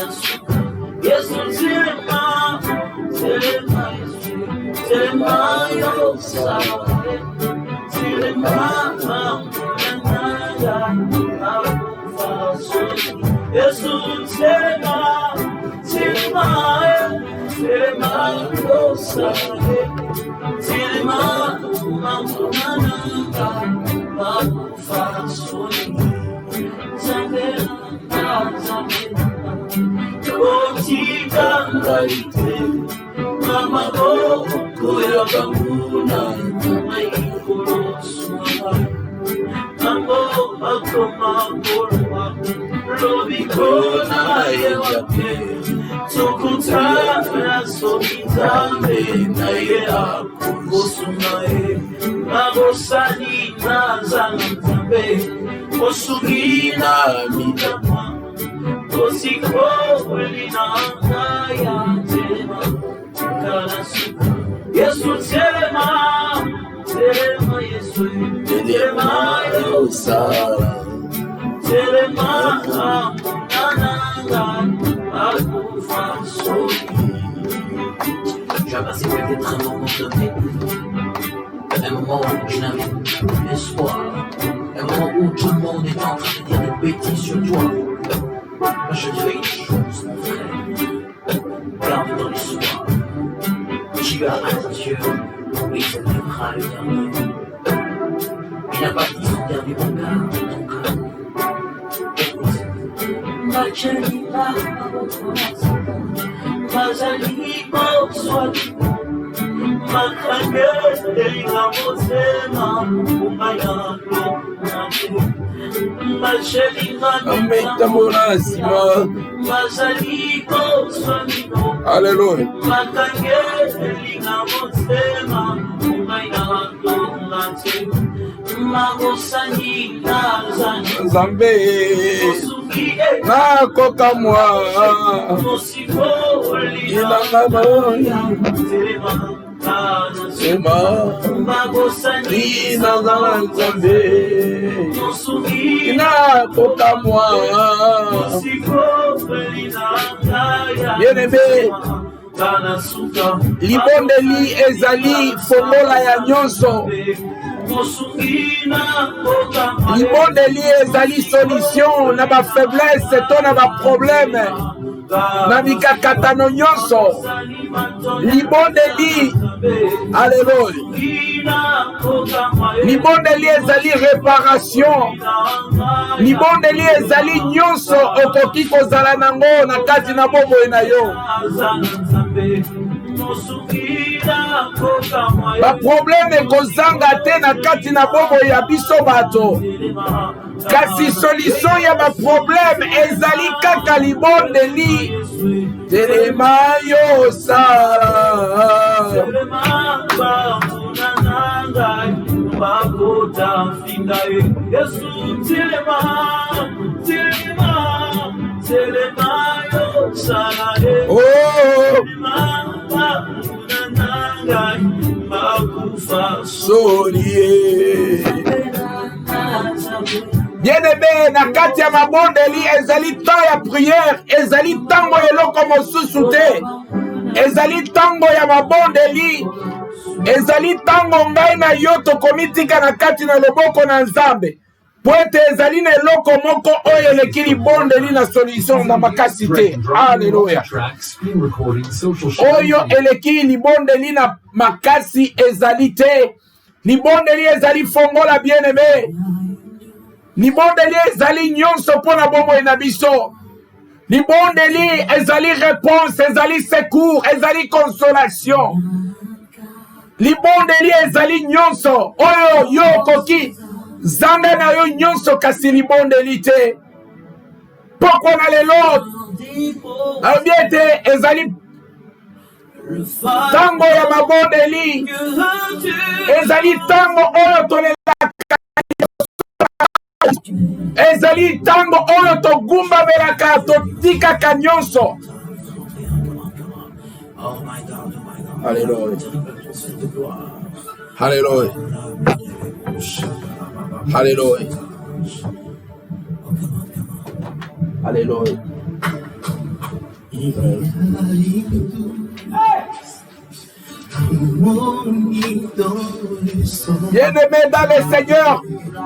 Yesu Telema, Telema Yesu, Telema Yosa, Telema Mananga, Akufasoni. Yesu Telema, Telema, Telema Yosa, Telema Mananga, Akufasoni. Otikangaite amaboko y'abaguna n'ayikorosuwa ambo akomagorwa lobikona yewake tukutana somitame naye akukosunaye magosani nazangambe osugina mitama Osiko Elina ya Telema Kanasuka Yesu Telema Telema Yesu Telema Yosara Telema Nananga Akufasoni. J'avais essayé d'être un moment donné, un moment où je n'avais plus d'espoir, un moment où tout le monde était en train de dire des bêtises sur toi. Moi je fais une chose, mon frère. Garde dans l'histoire. Tu as un Dieu, oui, ça deviendra le dernier. Il n'a pas dit son dernier regard dans ton cœur. Écoute. Machalima, Mazalimo, soit Makangele, Mosema, Umayano, Alléluia. Nzambe nakoka mwa Sema Ina Zala Nzambe Ina Koka Mwa Bien-aimé libondeli ezali fongola ya nyonso. Libondeli ezali solution na ba faiblesse to na ba problème na mikakatano nyonso. Libondeli, alléluia. Libondeli ezali réparation. Libondeli ezali nyonso okoki kozala nango na kati na bomoi na yo. Ba problème ekozanga te na kati na bomoi ya biso bato. Kasi solution ya ba problème ezali kaka libondeli. Telema yo sala Bien-aimé, na kati ya mabondeli ezali temps ya prière, ezali tango eloko mosusu te. Ezali tango ya mabondeli, ezali tango ngai na yo tokomitika na kati na loboko na Nzambe. Poete ezali na eloko moko oyo eleki libondeli na solution na makasi te. Alléluia. Oyo eleki libondeli na makasi ezali te. Libondeli ezali fongola bien-aimé. Libondeli ezali nyonso pona bomoi na biso. Libondeli ezali réponse, ezali secours, ezali consolation. Libondeli ezali nyonso oyo yo koki zanga na yo nyonso kasi libondeli te. Poko na lelo abiete ezali tango ya mabondeli. Ezali tango oyo tolelaka. Ezali tango oyo togumba belaka totikaka nyonso. Alléluia. Alléluia. Alléluia. Alléluia. Bien-aimés dans le Seigneur,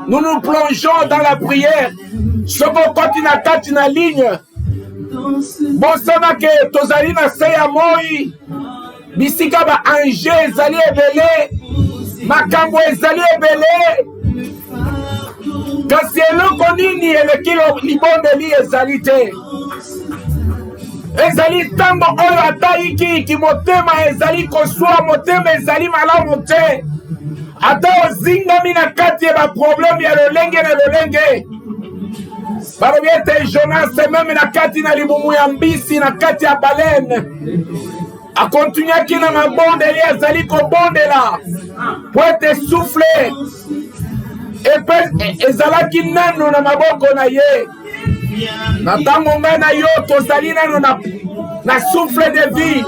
nous nous plongeons dans la prière. Ce qu'on continue à quatre une ligne. Bon, ça n'a que tozali na se ya moi. Bisika ba ange ezali ebele. Makambo ezali ebele. Kasi eloko nini eleki libondeli ezali te. Ezali tango oyo ata iki motema ezali koswa motema ezali malamu te. Ata ozingami na kati ya baproblème ya lolenge na lolenge. Balobi ete Jonas meme na kati na libumu ya mbisi na kati ya baleine akontinuaki na mabondeli azali kobondela po ete souffle epe ezalaki nano na maboko na ye. Na ntango ngai na yo tozali nano na souffle de vie.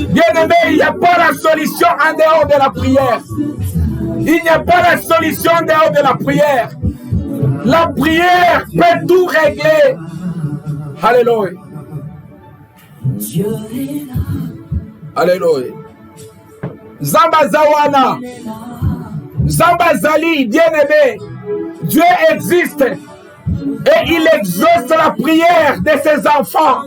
Bien-aimé, il n'y a pas la solution en dehors de la prière. Il n'y a pas la solution en dehors de la prière. La prière peut tout régler. Alléluia. Alléluia. Zamba Zawana. Zamba Zali, bien-aimé. Dieu existe. Et il exauce la prière de ses enfants.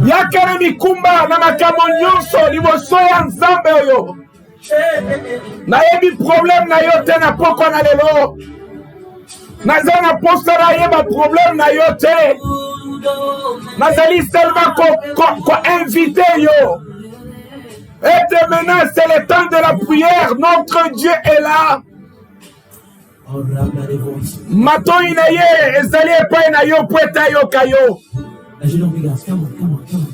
Yakana mikumba na makambo nyonso liboso ya Nzambe oyo. Nayebi problème na yo te na poko na lelo. Naza na posa na yeba problème na yo te. Nazali seulement ko invité yo. Et maintenant c'est le temps de la prière. Notre Dieu est là. Matoi na ye ezali epai na yo po eta yo kayo.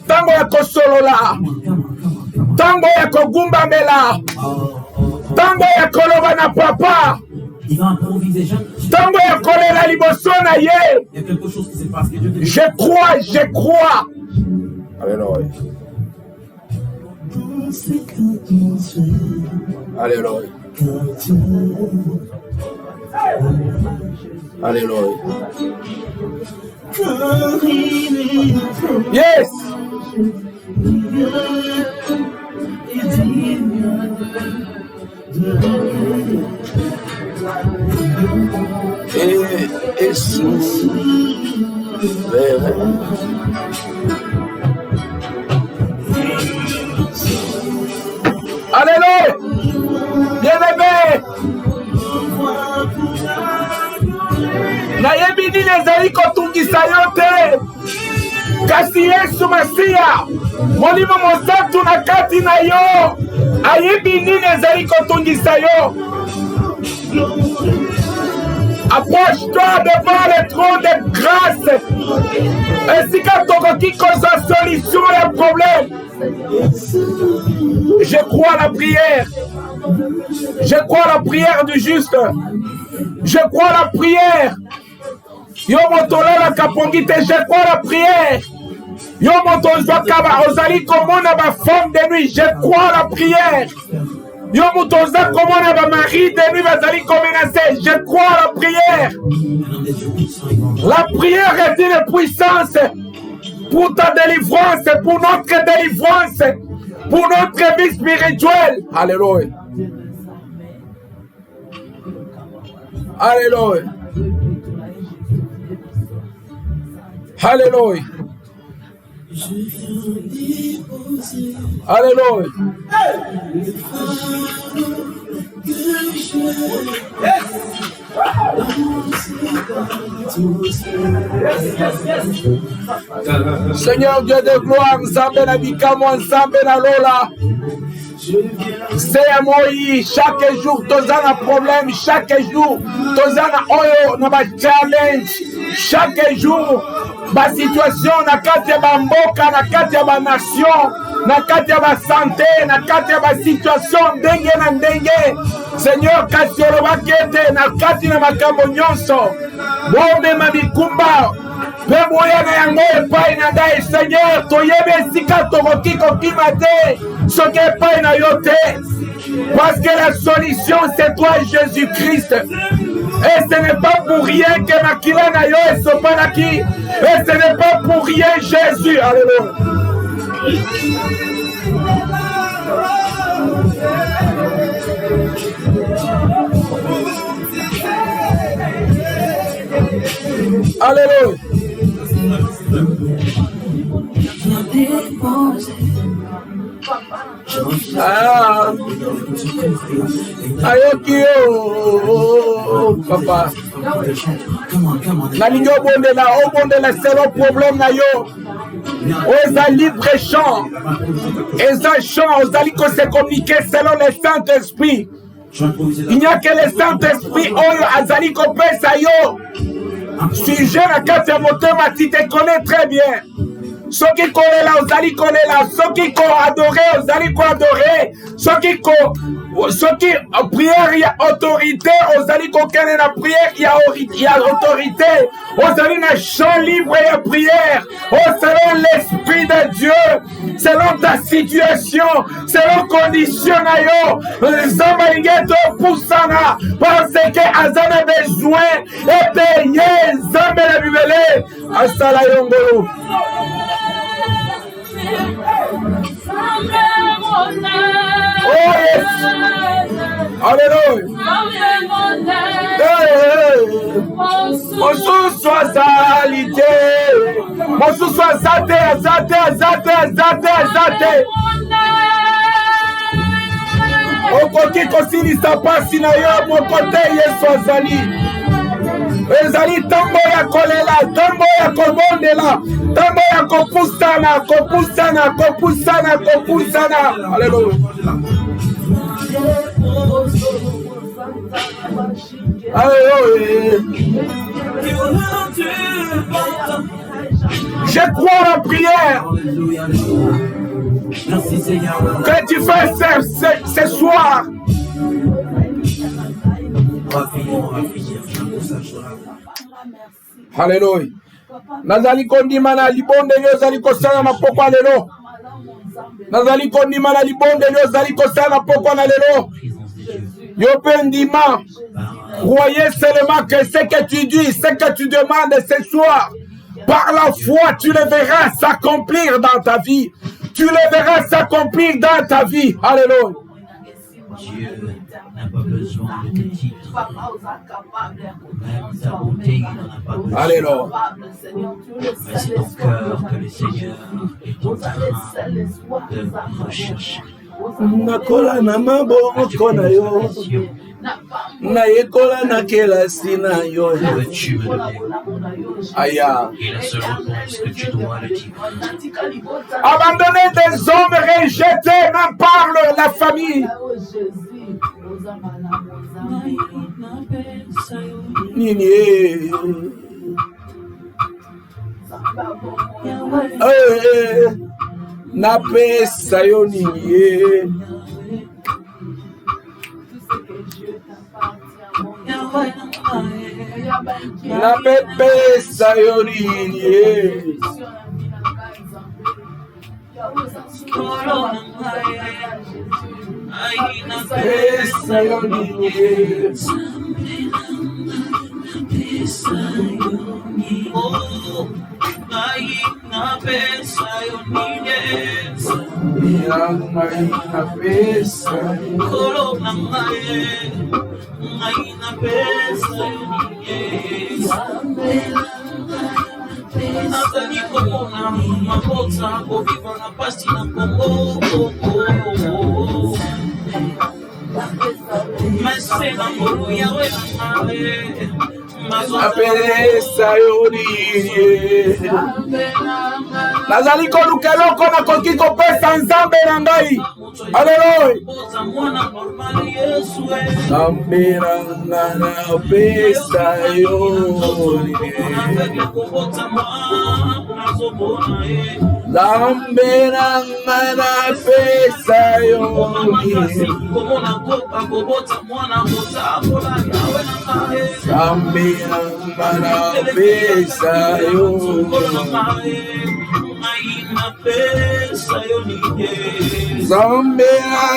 Tango ya kosolola, tango ya kogumbamela, tango ya koloba na papa, tango ya kolela liboso na ye. Je crois. Alléluia. Alléluia. Alléluia. Yes. Et souffle. Alléluia. Bien-aimé. Nayebi nini ezali kotungisa yo te. Kasi Yesu Masiya Molimo Mosantu na kati na yo ayebi nini ezali kotungisa yo. Approche-toi devant le trône de grâce. Esika tokoki kozwa solution ya problème. Je crois à la prière. Je crois à la prière du juste. Je crois à la prière. Yo motolela kapongite, je crois à la prière. Yo motonzwa kaba ozali komona ba femme de nuit, je crois à la prière. Yo motonza komona ba mari de nuit bazali komenase, je crois à la prière. La prière est une puissance pour ta délivrance, pour notre délivrance, pour notre vie spirituelle. Alléluia. Alléluia. Alléluia. Alléluia. Seigneur Dieu de gloire, Nzambe na bikamo, Nzambe na lola. C'est à moi, chaque jour, toza na problème, chaque jour, toza na oyo, na ba challenge, chaque jour, ba situation, na kati ya ba mboka, na kati ya ba nation, na kati ya ba santé, na kati ya ba situation, ndenge na ndenge. Seigneur, kasi olobaki ete, na kati na makambo nyonso, bombe mabikumba, pe moya na yango epai na ngai. Seigneur, toyebi esika tokoki kokima te, soki epai na yo te. Parce que la solution, c'est toi, Jésus-Christ. Et ce n'est pas pour rien que Makila Nayo est Sopanaki. Et ce n'est pas pour rien Jésus. Alléluia. Alléluia. Ah, ayokio, papa. Nalingo obondela, c'est le problème na yo. Oza libre chant, eza chant, ozali ko se communiquer selon le Saint-Esprit. Il n'y a que le Saint-Esprit oyo azali ko pesa yo. Sujet na kati ya motema, tu te connais très bien. Ceux qui connaissent là, ozali kolela. Ceux qui adorent, ozali ko adorer. Ceux qui prière, il y a autorité. Ozali ko kene na prière, il y a autorité. Ozali na chant libre et à prière. Selon l'Esprit de Dieu, selon ta situation, selon condition na yo, zamba ingeto pusana parce que azana besoin et payer zamba la bibele asala yongolo. Oh yes. Alléluia. Mosu soixalité. Mosu soixante, azate. Okoki kosilisa pasi na yo mokote Yesu azali. Ezali tambo ya kolela, tambo ya kobondela, tambo ya kopusana. Alléluia. Alléluia. Je crois en la prière que tu fais ce soir. Alléluia. Nazali kondima na libonde yo zali kosala na pokwa lelo. Nazali kondima na libonde yo zali kosala na pokwa na lelo. Yo pendima. Croyez seulement que ce que tu dis, ce que tu demandes ce soir, par la foi, tu le verras s'accomplir dans ta vie. Tu le verras s'accomplir dans ta vie. Alléluia. Dieu n'a pas besoin de tes titres. Même ta beauté, il n'en a pas besoin. Alléluia. Mais c'est ton cœur que le Seigneur est en train de rechercher. Nakola na maboko na yo. Nayekola na kelasi na yo. Veux-tu me donner? Aya. Et la seule réponse que tu dois le dire. Abandonner des hommes rejetés, n'en parle la famille. Nini. Na pesa yo nini. Na pesa yo nini. Pesa yo nini. Na pesa yo nini. Na pesa Kolo na ngai na pesa yo nini. Nazali komona mabota koviva na pasi na Kongo. Mese na ngolu yawe na ngai. na pesa yo nini. Nazali koluka eloko nakoki kopesa nzambe na ngai. Alléluia. Nzambe na ngai na pesa yo nini. Nzambe na ngai na pesa yo nini. Nzambe na ngai na pesa yo nini. Nzambe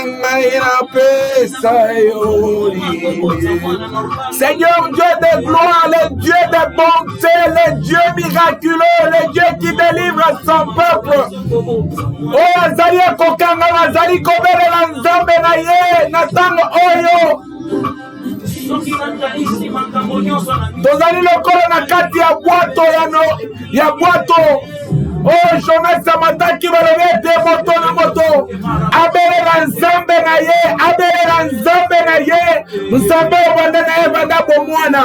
ngai napesa yo. Seigneur Dieu de gloire, le Dieu de bonté, le Dieu miraculeux, le Dieu qui délivre son peuple. Oh azali kokanga azali kobelela Nzambe na ye na tango oyo. Tozali lokolo na kati ya bwato ya bwato. Oh Jonas amataki balobete moto na moto. Abelela Nzambe na ye, abelela Nzambe na ye. Nzambe banda na ye banda bomwana.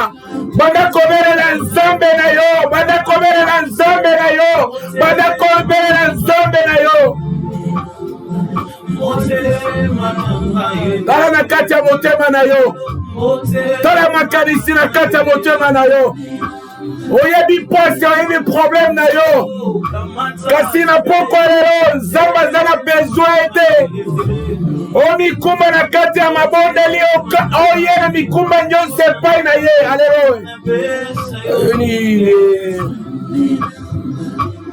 Banda kobelela Nzambe na yo, banda kobelela Nzambe na yo, banda kobelela Nzambe na yo. Tala na kati ya motema na yo. Tala makanisi na kati ya motema na yo. Oyebi pasi, oyebi problème na yo. Kasi na poko lelo Nzambe aza na besoin ete. O mikumba na kati ya mabondeli oye na mikumba nyonso epai na ye. Haleluya.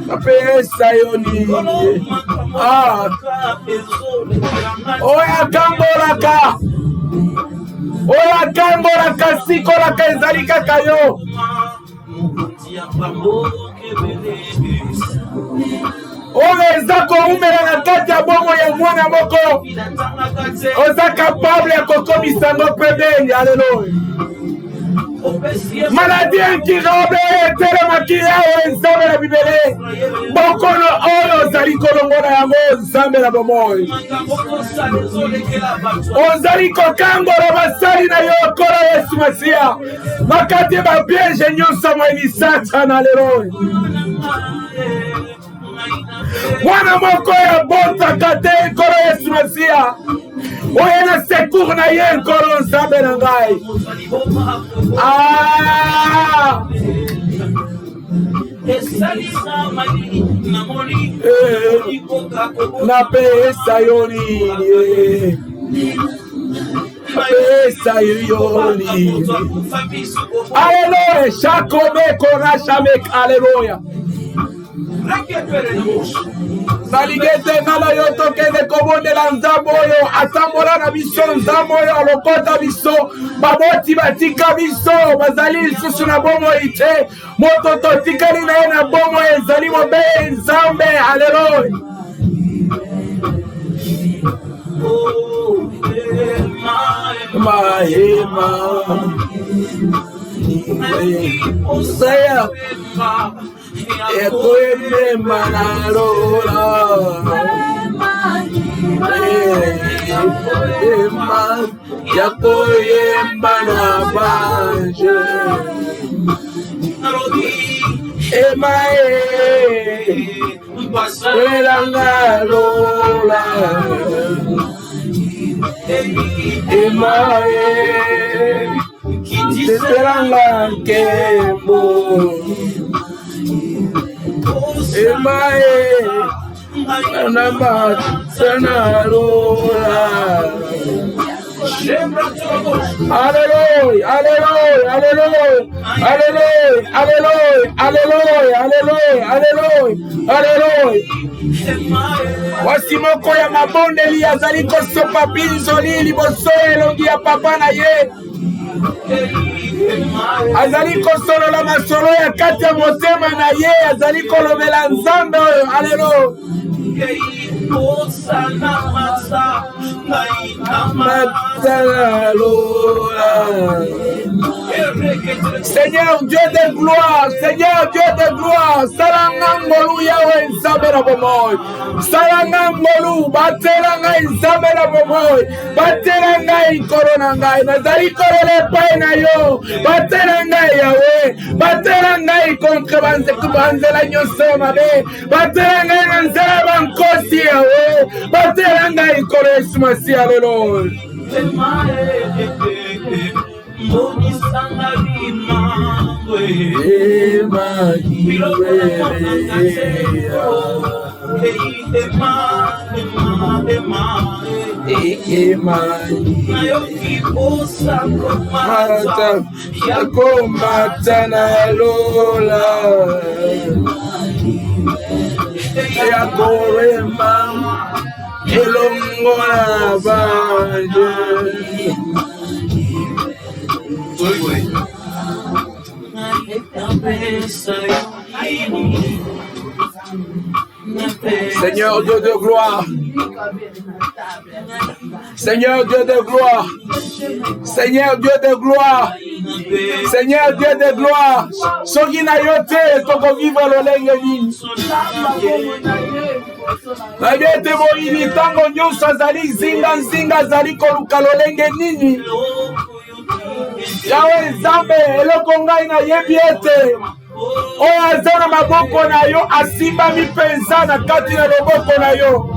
Napesa yo nini? Oya kambolaka. Oya kambolaka sikolaka ezali kaka yo. Oyo eza koumela na kati ya bongo ya mwana moko. Oza capable ya kokomisa yango pembeni. Haleluya. Maladie incurable etelemaki yawe Nzambe na bibele. Bokono oyo ozali kolongola yango Nzambe na bomoi. Ozali kokangola basali na yo kola Yesu Masiya. Makati bapiege nyonso mweni Satana. Haleluya. Mwana moko ya botaka te nkolo Yesu Masiya. Oye na secours na ye nkolo Nzambe na ngai. Napesa yo nini? Napesa yo nini? Haleluya. Shakome korashamek. Haleluya. Saligete nala yo tokende kobondela Nzambe oyo atambola na biso. Nzambe oyo alokota biso. Baboti batika biso bazali lisusu na bomoi te. Moto totikali na ye na bomoi ezali mobeli Nzambe. Haleluya. Mahema saya ekoyemema na lola ema yakoyemba na banje ema elanga lola ema Teteranga kembo emae anamba sana lola. Hallelujah, hallelujah, hallelujah, hallelujah, hallelujah, hallelujah, hallelujah, hallelujah. Wasimoko ya mabondeli azali kosopa pinzoli liboso elongi ya papa na ye. Azali kosolola masolo ya kati ya motema na ye. Azali kolobela Nzambe oyo. Haleluya. Seigneur Dieu de gloire, Seigneur Dieu de gloire, salangangolu yawe Nzambe na bomoi, salangangolu batela ngai Nzambe na bomoi, batela ngai korona ngai, nazali korele pai na yo, batela ngai yawe, batela ngai contre banzela nyonso mabe, batela ngai na nzela bankosi yawe, batela ngai koro Yesu Masiya. Haleluya. ya korema elongola banje. Seigneur Dieu de gloire, Seigneur Dieu de gloire, Seigneur Dieu de gloire, Seigneur Dieu de gloire, soki na yo te toko vivre lolenge nini. Nayebi ete boyini ntango nyonso azali nzinga azali koluka lolenge nini. Yawe Nzambe, eloko ngai nayebi ete oyo aza na maboko na yo asimbami mpenza na kati na loboko na yo.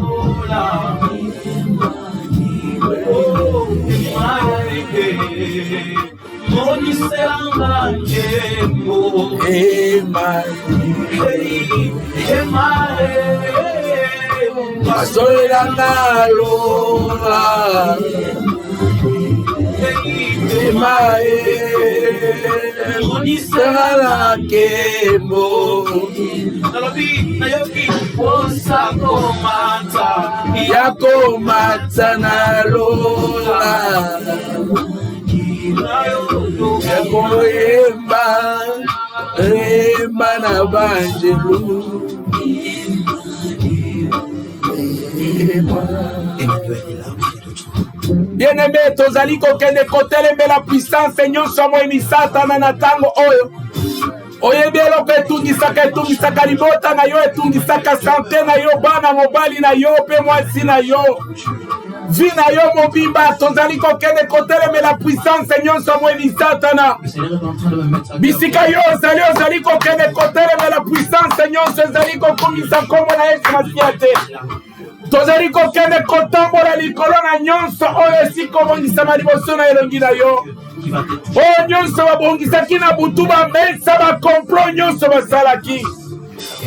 Asolelanga lola Monisera kembo yako matana lola yako emba na banjelu. Bien-aimé, tozali kokende kotelembe la puissance nyonso mo emisatana na ntango oyo. Oyebi eloko etungisaka libota na yo, etungisaka sante na yo, bana mobali na yo, pe mwasi na yo, vi na yo mobimba. Tozali kokende kotelembe la puissance nyonso mo emisatana. Bisika yo ozali kokende kotelembe la puissance nyonso ezali kokumisa kombo na Yesu Masiya te. Tozali kokende kotambola likolo na nyonso oyo esi kobongisama liboso na elongi na yo. Oyo nyonso babongisaki na butu bamesa bakomplot nyonso basalaki.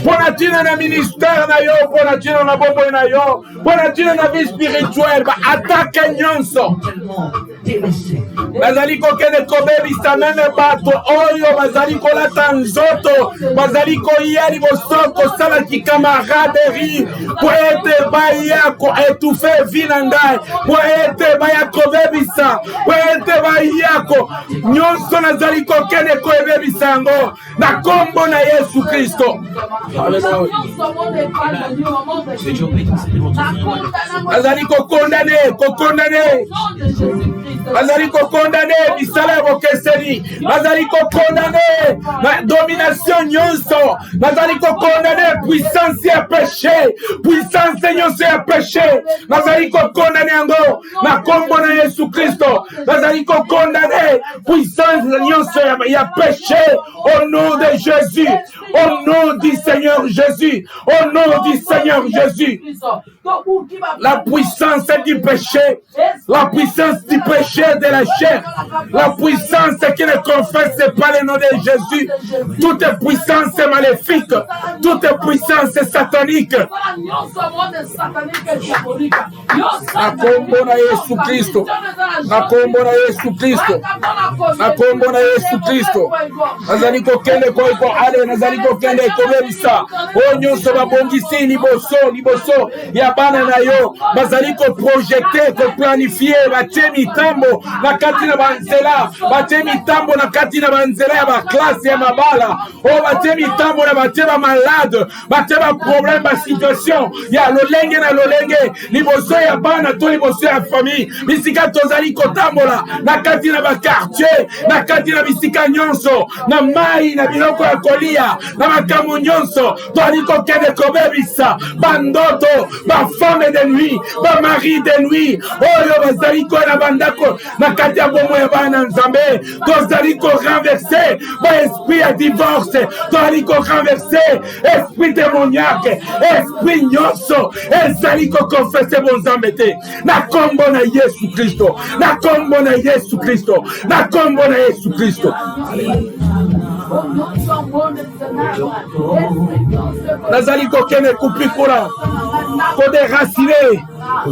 Pona tina na ministère na yo, pona tina na bombo na yo, pona tina na vie spirituelle, ba attaque nyonso. Bazali kokende kobebisa meme bato oyo bazali kolata nzoto, bazali koya liboso kosala kikamaraderi, po ete baya ko étouffer vie na ngai, po ete baya kobebisa, po ete baya ko nyonso nazali kokende kobebisa yango na kombo na Yesu Kristo. Azali kokondane azali kokondane bisala ya bokeseni, azali kokondane na domination nyonso, azali kokondane puissance ya péché, puissance nyonso ya péché, azali kokondane yango na kombo na Yesu Kristo. Azali kokondane puissance nyonso ya péché au nom de Jésus, au nom du Seigneur Jésus, au nom du Seigneur Jésus. La puissance du péché, la puissance du péché de la chair, la puissance qui ne confesse pas le nom de Jésus, toute puissance maléfique, toute puissance satanique. Na kombo na Yesu Kristo, na kombo na Yesu Kristo, na kombo na Yesu Kristo. Nazali kokende koiko ale, nazali kokende kobebisa oyo nyonso babongisi liboso ya bana na yo, bazali koprojete, koplanifie, batie mitambo na kati na banzela, batie mitambo na kati na banzela ya baklase ya mabala, o batie mitambo na batie ba malade, batie ba problème, ba situation ya lolenge na lolenge liboso ya bana to liboso ya famille. Bisika tozali kotambola na kati na ba quartier, na kati na bisika nyonso, na mai na biloko ya kolia, na makambo nyonso tozali kokende kobebisa bandoto, ba femme de nuit, ba mari de nuit oyo bazali ko na bandako na kati ya bomo ya bana Nzambe. Tozali ko renverser ba esprit ya divorce, tozali ko renverser esprit démoniaque, esprit nyonso ezali ko confesser bon Nzambe te na kombo na Yesu Kristo, na kombo na Yesu Kristo, na kombo na Yesu Kristo. Nazali kokene kupikura kodéraciner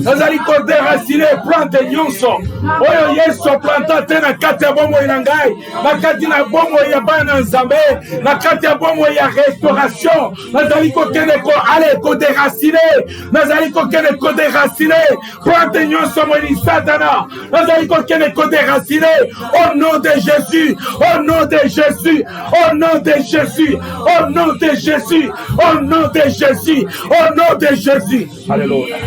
nazali ko déraciner plante nyonso oyo Yesu planta te na kati ya bomoi na ngai, na kati na bomoi ya bana nzambe, na kati ya bomoi ya restauration. Nazali ko kende ko ale ko déraciner, nazali ko kende ko déraciner plante nyonso moni satana, nazali ko kende ko déraciner au nom de Jésus, au nom de Jésus, au nom de Jésus, au nom de Jésus, au nom de Jésus, au nom de Jésus. Alléluia.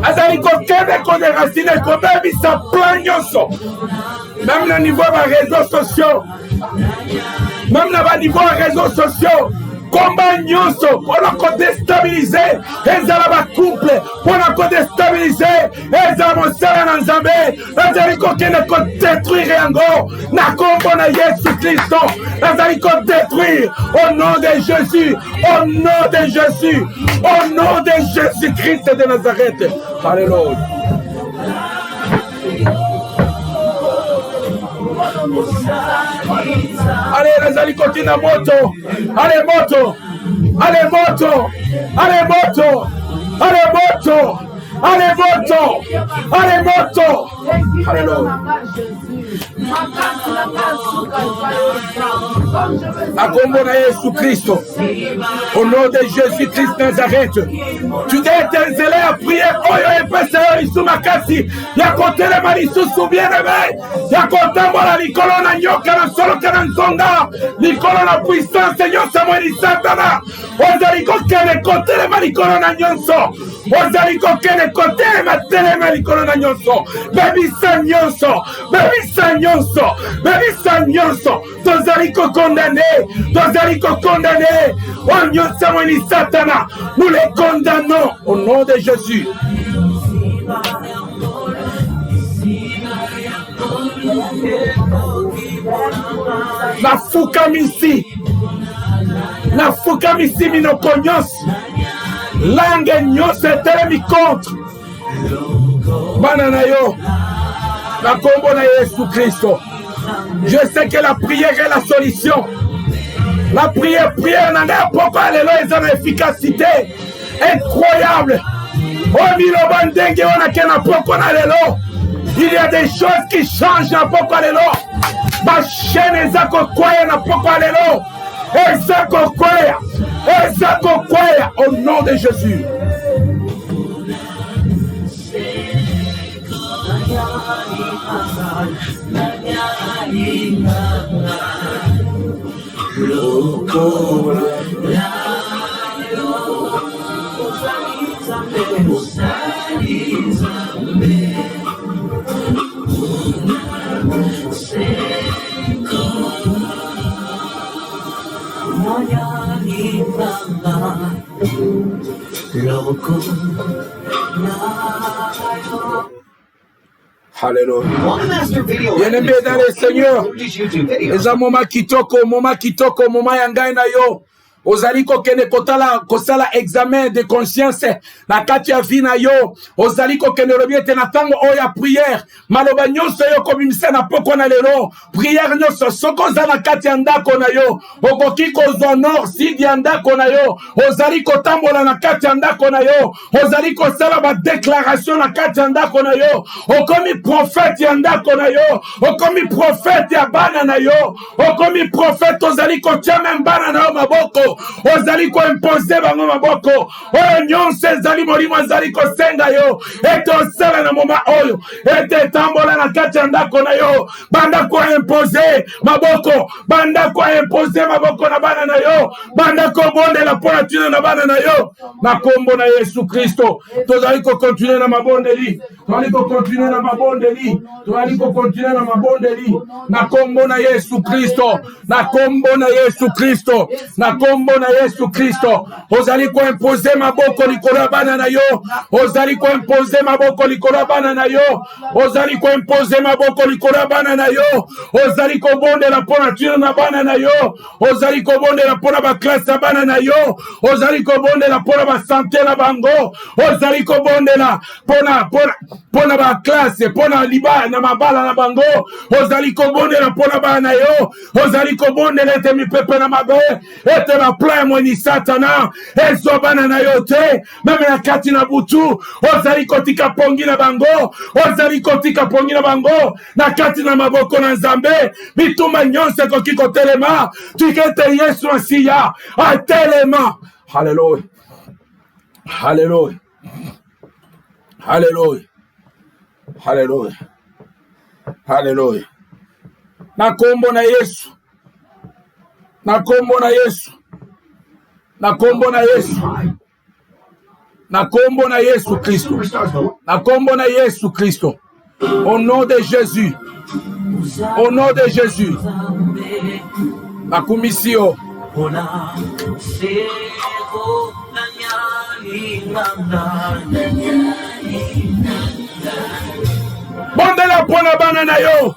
Azali kokende ko déraciner ko bebisa plan nyonso, même na niveau ba réseaux sociaux, même na ba niveau réseaux sociaux. Combat nyonso pona ko déstabiliser ezala ba couple, pona ko déstabiliser ezala mosala na nzambe, nazali kokende ko détruire yango na kombo na Yesu Kristo, nazali ko détruire au nom de Jésus, au nom de Jésus, au nom de Jésus Christ de Nazareth. Alléluia. Allez, nazali kotina moto. Allez, moto. Allez, moto. Allez, moto. Allez, moto. Allez, moto. Allez, moto. Alléluia. A combo na Yesu Christo, au nom de Jésus Christ Nazareth, tu t'es éterzélé à prier. Oyo epesa yo isuma kasi ya kotelema lisusu bien-aimé, ya kotambola likolo na nyoka na soloka na nzonga, likolo na puissance nyonso mweni satana. Ozali kokende kotelema likolo na nyonso, ozali kokende kotelema telema likolo na nyonso, bebisa nyonso, bebisa nyonso, bebisa nyonso. Tozali ko condamner, tozali ko condamner. O nyonso mweni satana, nous les condamnons au nom de Jésus. Nafukamisi minoko nyonso, langue nyonso etelemi contre bana na yo na kombo na Yesu Kristo. Je sais que la prière est la solution. La prière n'a pas une efficacité incroyable. Il y a des choses qui changent na poko lelo. Ma chaîne ezako kwaya na poko lelo. Ezako kwaya au nom de Jésus. Hallelujah. Bien-aimé dans le Seigneur, eza moma kitoko, moma yangai na yo. Ozali kokende kosala examen de conscience na kati ya vie na yo. Ozali kokende lobiete na tango oya prière. Maloba nyonso yo komimisa na poko na lelo. Prière nyonso soko za na kati ya ndako na yo. Okoki kozwa nord sud ya ndako na yo. Ozali kotambola na kati ya ndako na yo. Ozali kosala ba déclaration na kati ya ndako na yo. Okomi prophète ya ndako na yo. Okomi prophète ya bana na yo. Okomi prophète ozali kotia même bana na yo maboko. Ozali ko imposer bango maboko. Oyo nyonso ezali molimo ezali kosenga yo. Ete osala na moma oyo. Ete tambola na kati ya ndako na yo. Banda ko imposer maboko. Banda ko imposer maboko na bana na yo. Banda ko bondela pona tuna na bana na yo. Na kombo na Yesu Kristo. Tozali ko continuer na mabondeli. Tozali ko continuer na mabondeli. Tozali ko continuer na mabondeli. Na kombo na Yesu Kristo. Na kombo na Yesu Kristo. Na kombo kombo na Yesu Kristo. Ozali ko imposer maboko likolo ya bana na yo. Ozali ko imposer maboko likolo ya bana na yo. Ozali ko imposer maboko likolo ya bana na yo. Ozali ko bondela pona tuna na bana na yo. Ozali ko bondela pona ba classe ya bana na yo. Ozali ko bondela pona ba santé na bango. Ozali ko bondela pona ba classe, pona liba na mabala na bango. Ozali ko bondela pona bana na yo. Ozali ko bondela ete mipepe na mabe. Ete ba plan mweni satana. Ezo bana na yo te. Meme na kati na butu. Ozali ko tika pongi na bango. Ozali ko tika pongi na bango. Na kati na maboko na Nzambe. Bituma nyonse ko kiko telema. Tikete Yesu asiya. A telema. Hallelujah. Hallelujah. Hallelujah. Hallelujah. Hallelujah. Na kombo na Yesu. Na kombo na Yesu. Na kombo na Yesu. Na kombo na Yesu Kristo. Na kombo na Yesu Kristo. Au nom de Jésus. Au nom de Jésus. Na komisio. Bondela pona bana na yo.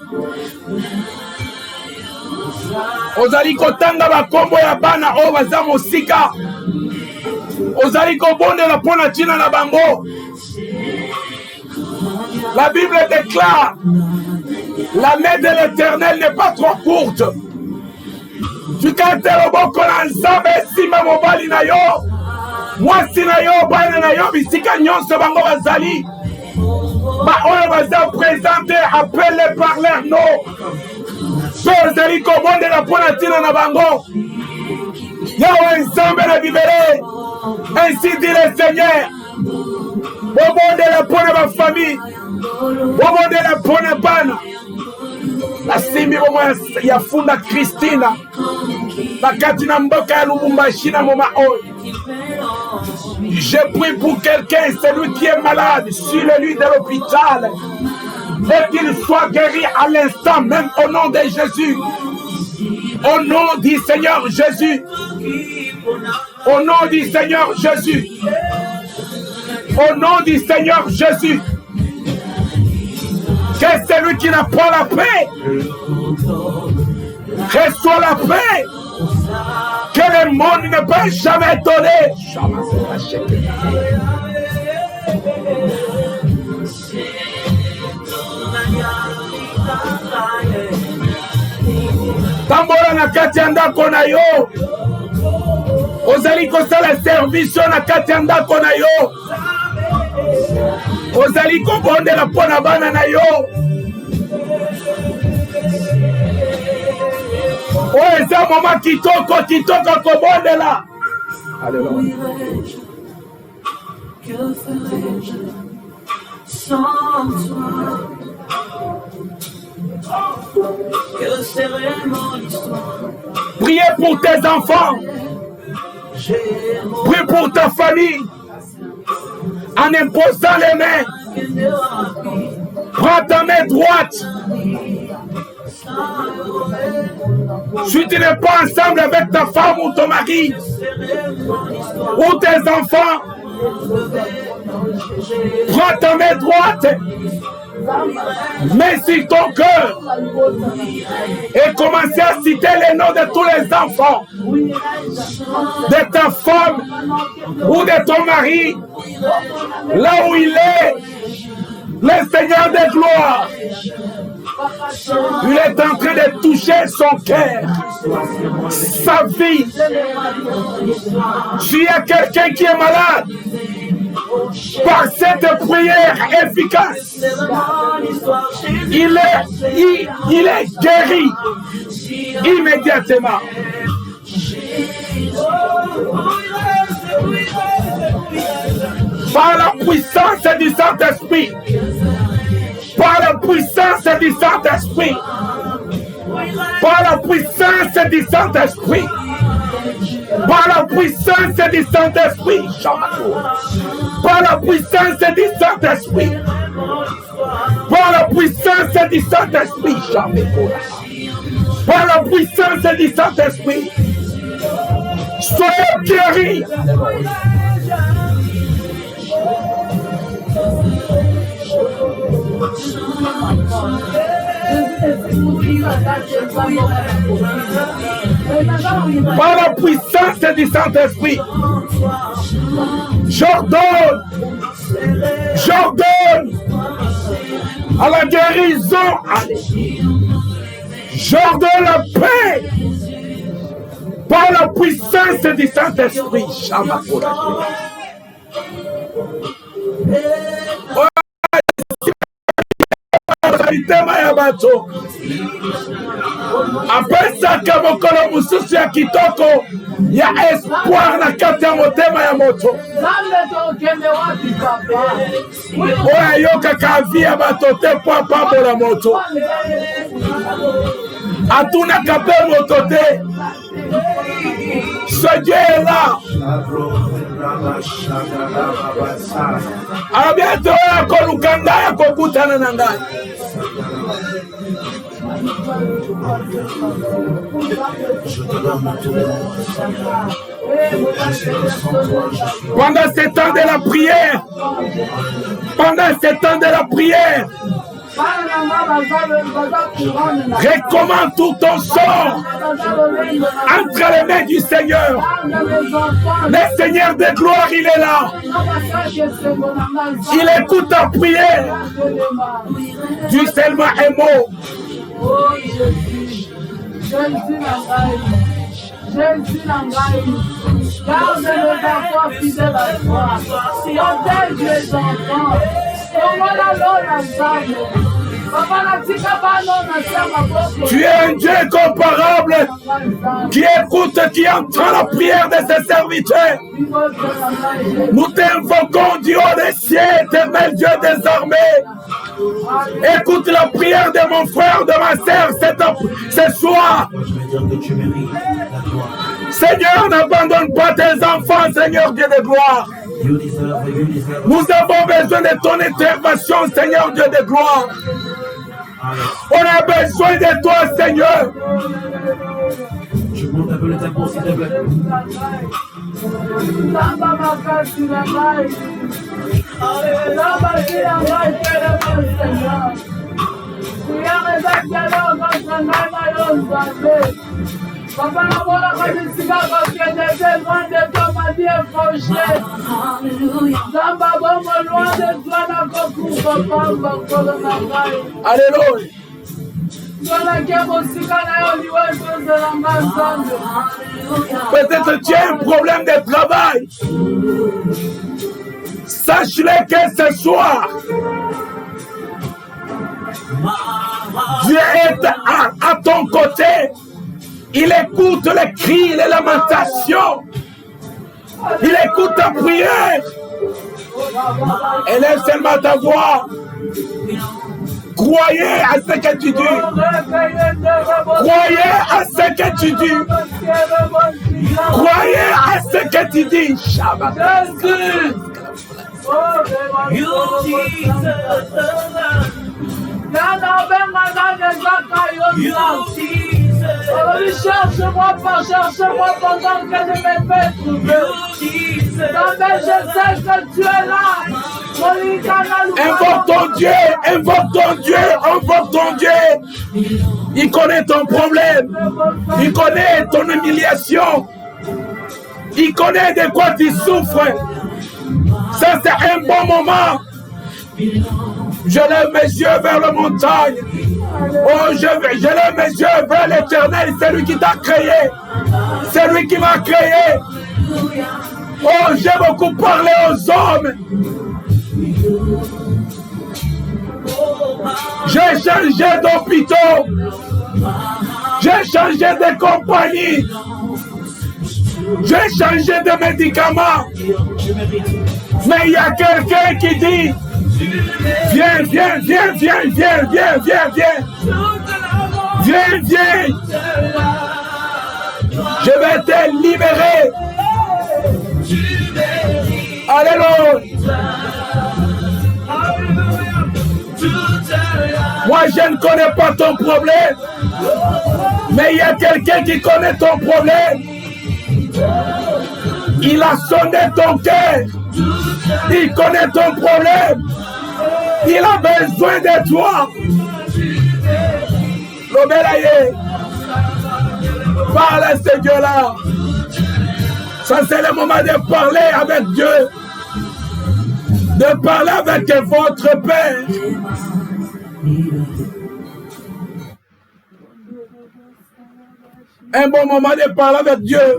Ozali kotanga bakombo ya bana o baza mosika. Ozali kobondela pona tina na bango. La Bible déclare: la main de l'Éternel n'est pas trop courte. Tu cantes le boko na Nzambe sima mobali na yo. Mwasi na yo, bana na yo, bisika nyonso bango bazali. Ba oyo baza présenté, appelé par leur nom. Ozali kobondela pona tina na bango. Yawe Nzambe na bibele. Ainsi dit le Seigneur. Bobondela pona ba famille. Bobondela pona bana. La simi bomo ya funda Christina. La katina mboka ya Lubumbashi na moma oyo. Je prie pour quelqu'un, celui qui est malade, sur le lit de l'hôpital, et qu'il soit guéri à l'instant, même au nom de Jésus. Au nom du Seigneur Jésus. Au nom du Seigneur Jésus. Au nom du Seigneur Jésus. Que celui qui n'a pas la paix reçoit la paix que le monde ne peut jamais donner. Tambola na kati ya ndako na yo. Ozali kosala service na kati ya ndako na yo. Ozali kobondela pona bana na yo. Oyo eza moma kitoko kitoko kobondela. Alléluia. Que ferais-je sans toi? Que serait mon histoire? Priez pour tes enfants. Prie pour ta famille. En imposant les mains. Prends ta main droite. Si tu n'es pas ensemble avec ta femme ou ton mari ou tes enfants, prends ta main droite, mets sur ton cœur et commence à citer les noms de tous les enfants, de ta femme ou de ton mari, là où il est, le Seigneur de gloire. Il est en train de toucher son cœur, sa vie. S'il y a quelqu'un qui est malade, par cette prière efficace, il est guéri immédiatement. Par la puissance du Saint-Esprit. Par la puissance du Saint-Esprit. Par la puissance du Saint-Esprit. Par la puissance du Saint-Esprit. Par la puissance du Saint-Esprit. Par la puissance du Saint-Esprit. Par la puissance du Saint-Esprit. Soyez guéris. Par la puissance du Saint-Esprit, j'ordonne à la guérison, j'ordonne la paix par la puissance du Saint-Esprit. apesaka mokolo mosusu ya kitoko ya espoir na kati ya motema ya moto oyo ayokaka avi ya bato te mpo apambola moto atunaka mpe moto te. Ce Dieu est là. alobi ete oyo akoluka ngai akokutana na ngai. Pendant ce temps de la prière, recommande tout ton sort entre les mains du Seigneur. Le Seigneur de gloire, il est là. Il écoute ta prière. Dis seulement un mot. Jésus garde les enfants fidèles à toi. Protège les enfants. Tu es un Dieu incomparable qui écoute, qui entend la prière de ses serviteurs. Nous t'invoquons du haut des cieux, éternel Dieu des armées. Écoute la prière de mon frère, de ma sœur ce soir. Seigneur, n'abandonne pas tes enfants, Seigneur Dieu de gloire. Nous avons besoin de ton intervention, Seigneur Dieu de gloire. On a besoin de toi, Seigneur. Je monte un peu le tempo, s'il te plaît. Papa, la bola quand je suis là, parce que j'ai besoin de toi, ma vie est fauchée. Zamba, bon, loin de toi, n'a pas pour papa, papa, alléluia. Peut-être tu as un problème de travail. Sache-le que ce soir, Dieu est à ton côté. Il écoute les cris, les lamentations. Il écoute ta prière. Élève seulement ta voix. Croyez à ce que tu dis. Croyez à ce que tu dis. Croyez à ce que tu dis. Shabbat. Cherche-moi pas, cherche-moi pendant que je me fais trouver. Je sais que tu es là. Invoque ton Dieu, invoque ton Dieu, invoque ton Dieu. Il connaît ton problème. Il connaît ton humiliation. Il connaît de quoi tu souffres. Ça, c'est un bon moment. Je lève mes yeux vers la montagne. Oh, je lève mes yeux vers l'Éternel. C'est lui qui t'a créé. C'est lui qui m'a créé. Oh, j'ai beaucoup parlé aux hommes. J'ai changé d'hôpitaux. J'ai changé de compagnie. J'ai changé de médicaments. Mais il y a quelqu'un qui dit: viens, viens, viens, viens, viens, viens, viens, viens. Viens, viens. Je vais te libérer. Alléluia. Moi, je ne connais pas ton problème. Mais il y a quelqu'un qui connaît ton problème. Il a sondé ton cœur. Il connaît ton problème. Il a besoin de toi. L'obélaye. Parle à ce Dieu-là. Ça, c'est le moment de parler avec Dieu. De parler avec votre Père. Un bon moment de parler avec Dieu.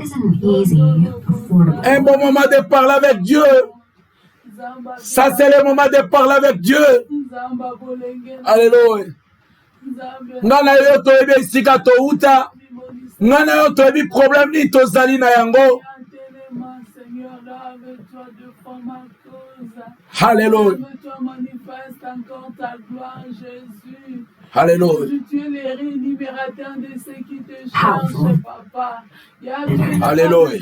Un bon moment de parler avec Dieu. Ça, c'est le moment de parler avec Dieu. Alléluia. Ngana yo toyebi esika touta. Ngana yo toyebi problème ni tozali na yango. Alléluia. Alléluia. Tu es le libérateur de ceux qui te cherchent, papa. Alléluia.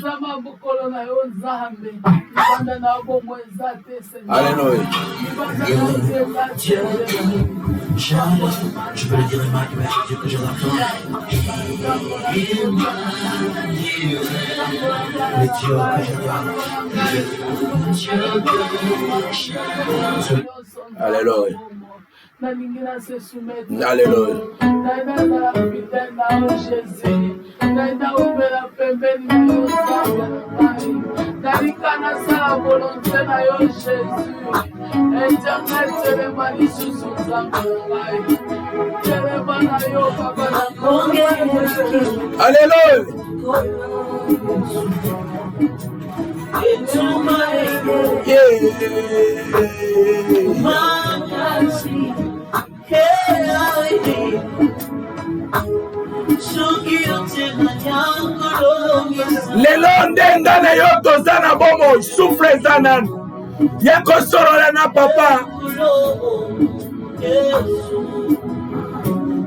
Alléluia. Je peux le dire, Dieu que je l'acclame. Le Dieu que j'adore. Alléluia. Alléluia. Lelo ndenga na yo toza na bomo souffle zanan ya kosolola na papa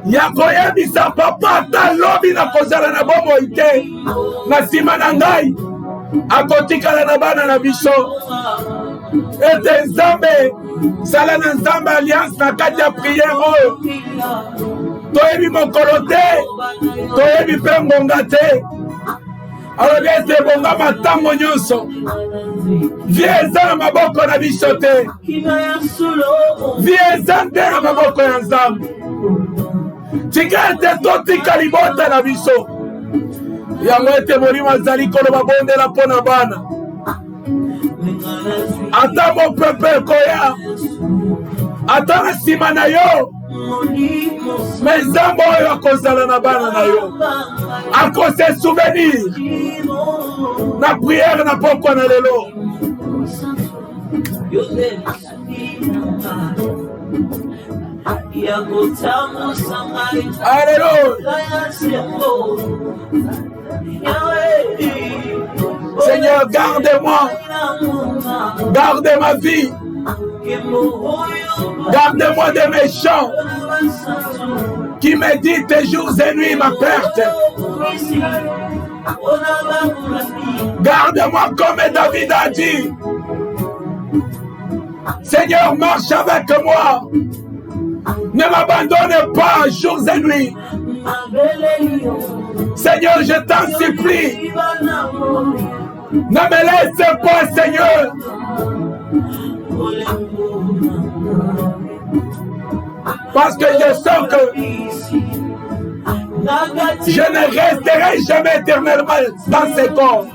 ya koyebisa papa ata lobi na kozala na bomo ite na nsima na ngai akotikala na bana na biso ete nzambe sala na nzambe alliance na kati ya priere oyo toyebi mokolo te toyebi mpe ngonga te alobi ete ebongama ntango nyonso vie eza na maboko na biso te vie eza nde na maboko ya nzambe tika ete totika libota na biso yango ete molimo azali koloba bondela mpo na bana ata mopepe ekoya ata na nsima na yo me nzambe oyo akozala na bana na yo akose souvenir na priere na pokwa na lelo Alléluia. Seigneur, garde-moi, garde ma vie, garde-moi des méchants qui méditent jours et nuits ma perte. Garde-moi comme David a dit. Seigneur, marche avec moi. Ne m'abandonne pas jours et nuits. Seigneur, je t'en supplie. Ne me laisse pas, Seigneur. Parce que je sens que je ne resterai jamais éternellement dans ce corps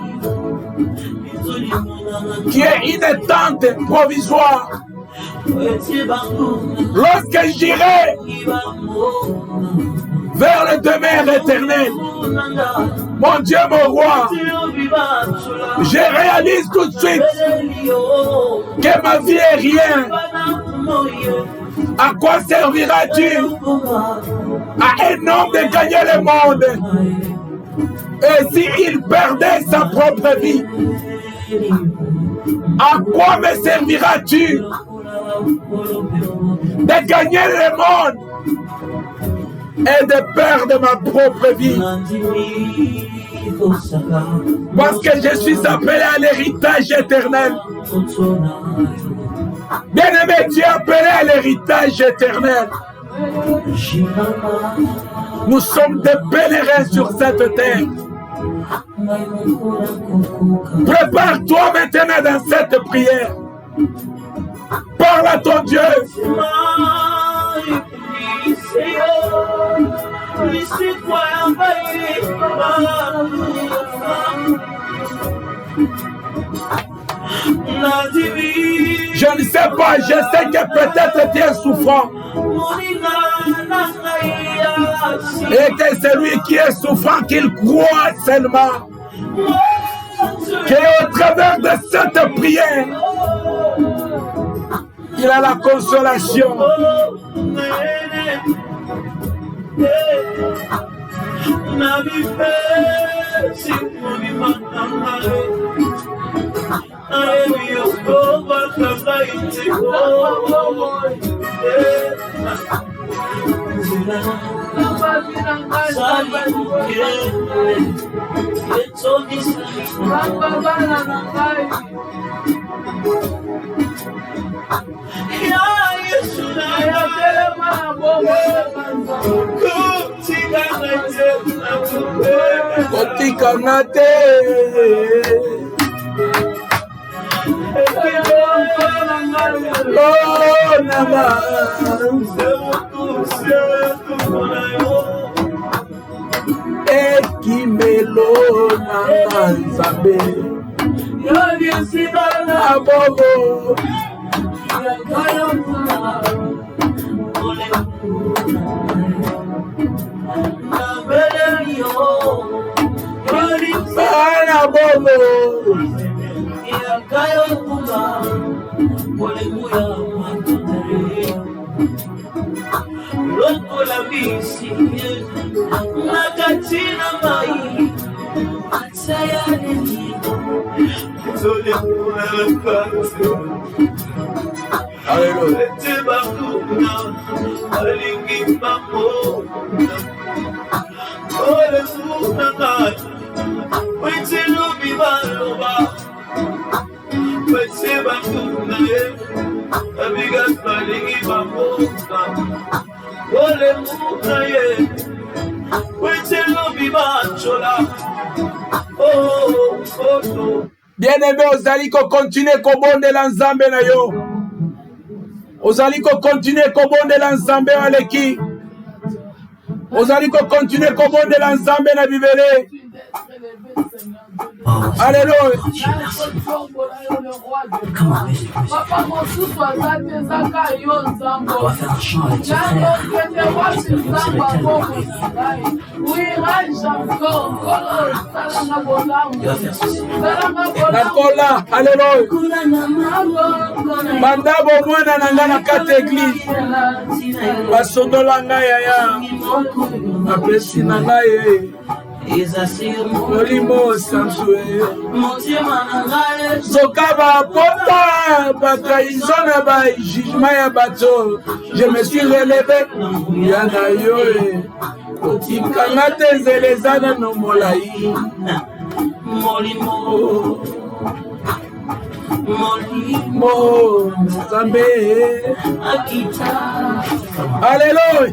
qui est une tente provisoire. Lorsque j'irai vers le demeure éternel, mon Dieu, mon roi, je réalise tout de suite que ma vie est rien. À quoi serviras-tu à un homme de gagner le monde? Et s'il perdait sa propre vie, à quoi me serviras-tu de gagner le monde et de perdre ma propre vie? Parce que je suis appelé à l'héritage éternel. Bien-aimé, tu es appelé à l'héritage éternel. Nous sommes des pèlerins sur cette terre. Prépare-toi maintenant dans cette prière. Parle à ton Dieu. Je ne sais pas, je sais que peut-être tu es souffrant. Et que celui qui est souffrant, qu'il croit seulement qu'au travers de cette prière, il a la consolation. Bien-aimé, ozali ko continuer kobondela nzambe na yo. Ozali ko continuer kobondela nzambe aleki. Ozali ko continuer kobondela nzambe na bibele. Alléluia. Comment musique. On va faire un chant avec ce frère. Il va faire ceci. Alléluia. Bandabo mwana nanga na kati église. Basondola ngai yaya. Apesi na ngai. Molimo sansue Zokaba pota Bakaizona ba jugement ya bato. Je me suis relevé Yana yoe Otikanga tezelezana no molai Molimo Zambe Alléluia.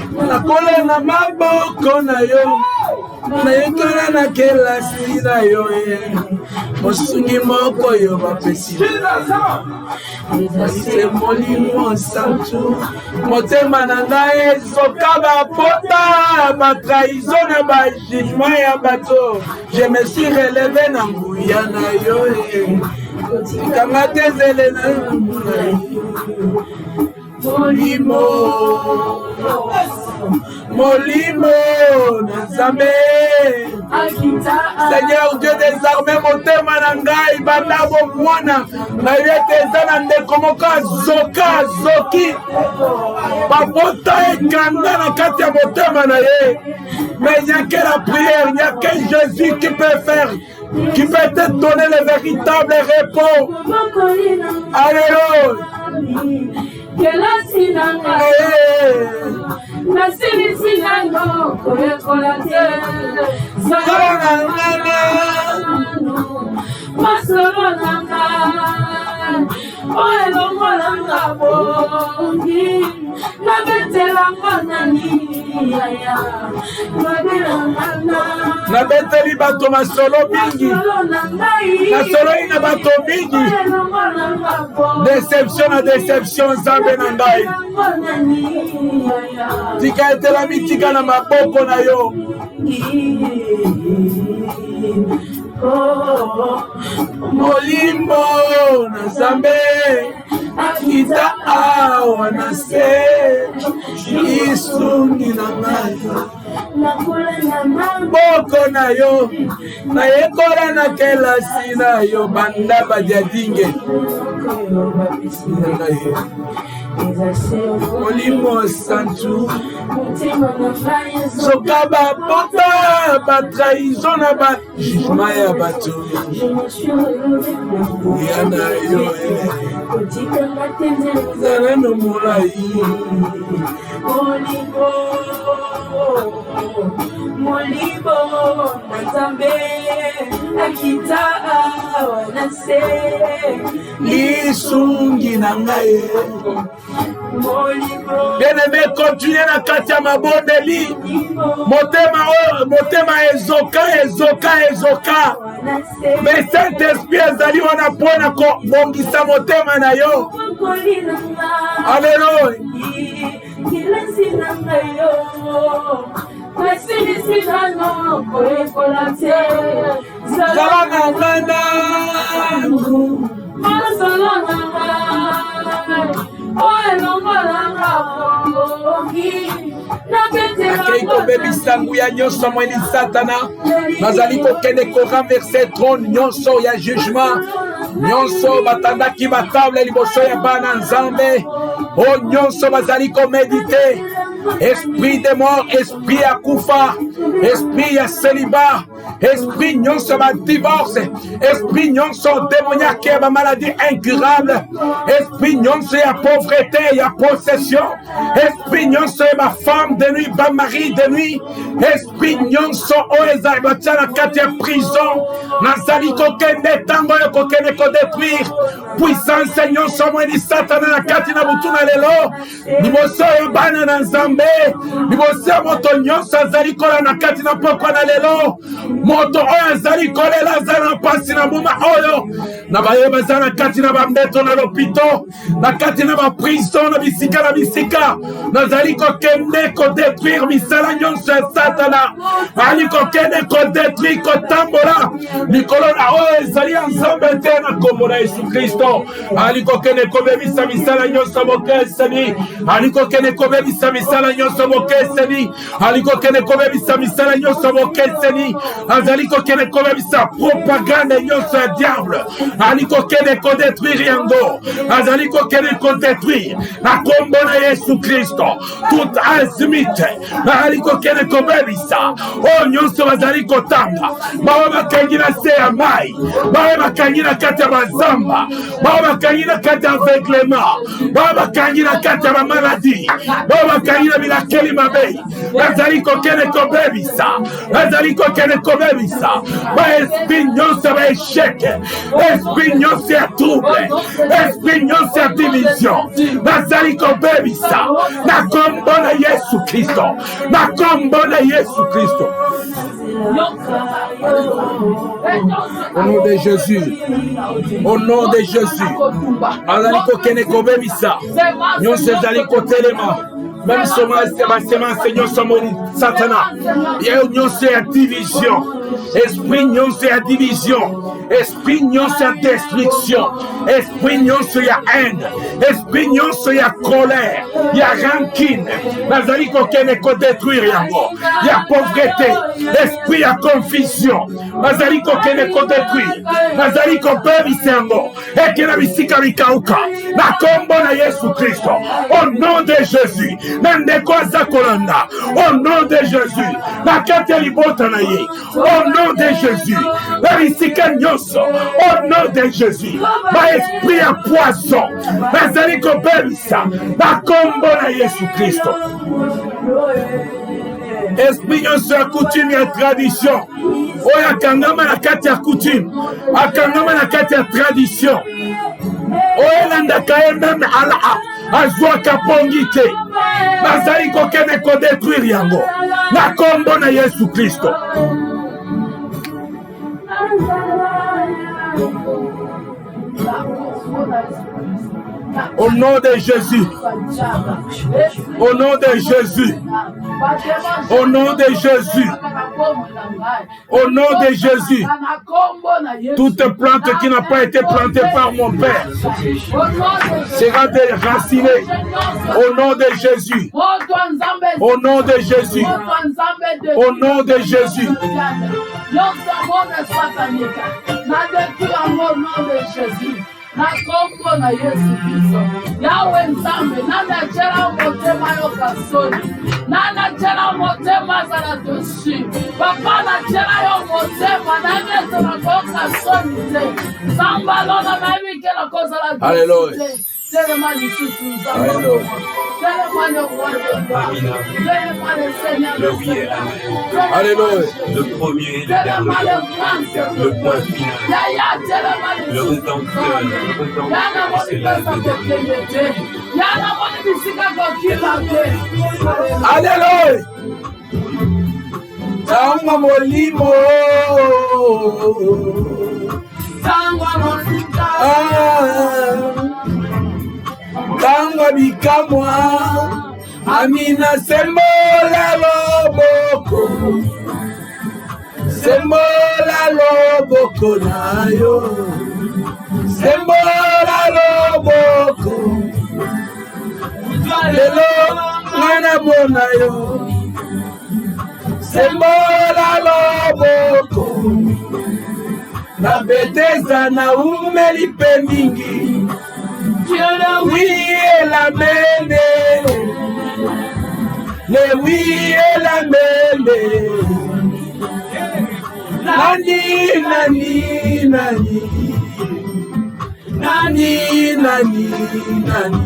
Nakola na maboko na yo nayekola na kelasi na yo mosungi moko yo bapesi ese molimo santu motema na ngai ezoka bapota batrahison na bajugement ya bato. Je me suis relevé na nguya na yo tikanga tezele na nguya Molimo Nzambe Seigneur Dieu des armées motema na ngai bandabo mwana na yete ezana ndeko moko azoka zoki babota ekanda na kati ya motema na ye. Mais il n'y a que la prière, il n'y a que Jésus qui peut faire, qui peut te donner le véritable repos. Alléluia. nabeteli bato masolo mingi, nasololi na bato mingi, déception na déception nzambe na ngai. Tika etelami tika na maboko na yo. Molimo na nzambe akita awa na se isungi na ngai boko na yo nayekola na kelasi na yo banda badiadinge Molimo santu soka babota batrahison na bajugement ya bato ya na yo zala no molai Molimo Nzambe akita awa se lisungi na ngai. Bien-aimé, continuez na kati ya mabondeli. Motema ezoka. Mais Saint-Esprit ezali wana mpona kobongisa motema na yo. Alléluia. Zala na ngana nakei kobebisa nguya nyonso mweni satana nazali kokende korenverse trône nyonso ya jugement nyonso batandaki batable liboso ya bana nzambe o nyonso bazali komedite esprit de mort, esprit ya kufa, esprit ya célibat, esprit nyonso ba divorce, esprit nyonso démoniaque ba maladie incurable, esprit nyonso ya pauvreté, ya possession, esprit nyonso ba femme de nuit, ba mari de nuit, esprit nyonso oeza ba tana kati ya prison, nazali kokende tango yo kokende ko détruire, puissance nyonso mweni satana na kati na butuna lelo, liboso ya bana na nzambe, liboso ya moto nyonso azali kola na kati na pokwa na lelo, moto oyo azali kolela azali na pasi na mbuma oyo na baye baza na kati na bambeto na lopito na kati na baprison na bisika nazali kokende kodétruire misala nyonso ya satana ali kokende kodétruire kotambola likolo na oyo ezali ya nzambe te na kombo na Yesu Kristo ali kokende kobebisa misala nyonso bokeseni ali kokende kobebisa misala nyonso bokeseni ali kokende kobebisa misala nyonso bokeseni azali kokende kobebisa propagande nyonso ya diable ali kokende kodétruire yango azali kokende kodétruire na kombo na Yesu Kristo tout azimite ali kokende kobebisa o nyonso bazali kotanga bawe bakangi na se ya mai bawe bakangi na kati ya bazamba bawe bakangi na kati ya aveuglement bawe bakangi na kati ya bamaladi bawe bakangi na bilakeli mabe azali kokende kobebisa azali kokende kobebisa ba esprit nyonso ba échec esprit nyonso ya trouble esprit nyonso ya division nazali kobebisa na kombo na Yesu Kristo na kombo na Yesu Kristo. Au nom de Jésus, au nom de Jésus, azali kokende kobebisa nyonso ezali kotelema même semence nyonso moni satana ya nyonso ya division esprit nyonso ya division esprit nyonso ya destruction esprit nyonso ya haine esprit nyonso ya colère ya rancune nazali kokende kodétruire yango ya pauvreté esprit ya confusion nazali kokende kodétruire nazali kobebisa yango ekena bisika bikauka na kombo na Yesu Kristo au nom de Jésus na ndeko aza kolanda au nom de Jésus na kati ya libota na ye au nom de Jésus na bisika nyonso au nom de Jésus ba esprit ya poison nazali kobebisa na kombo na Yesu Kristo. Esprit nyonso ya coutume ya tradition oyo akangama na kati ya coutume akangama na kati ya tradition oyelandaka ye meme azwaka pongi te bazali kokende kodetruire yango na kombo na Yesu Kristo. Au nom de Jésus. Au nom de Jésus. Au nom de Jésus. Au nom de Jésus. Toute plante qui n'a pas été plantée par mon Père sera déracinée. Au nom de Jésus. Au nom de Jésus. Au nom de Jésus. Na kombo na Yesu Kristo yawe nzambe nana chela motema yo kasoni nana chela motema zala doshi papa na chela yo motema nana zala kasoni te samba lona mami kela koza la doshi. Alléluia. Alléluia. Alléluia. Le premier et le dernier, le point final, le rédempteur, c'est là le dernier. Alléluia. Tangwa molimo. Tangwa bikamwa. Amina sembola loboko. Sembola loboko nayo. Sembola loboko. Lelo mwana bona yo. Sembola loboko. Na beteza na umeli pemingi. Oui et la mene. Le oui et la mene. Nani, nani, nani. Nani, nani, nani.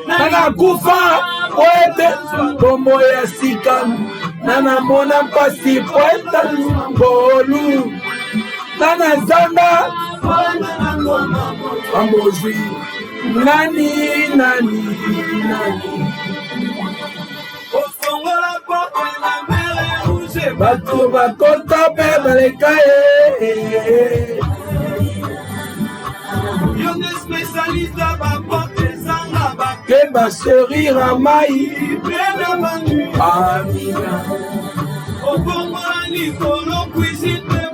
Nana kufa poete bombo ya sika. Nana mona pasi poete bolu. Nana zanga amozwi. Nani, nani, nani. Bato bakota pe baleka ye. Que va sourire à Maï. Amina.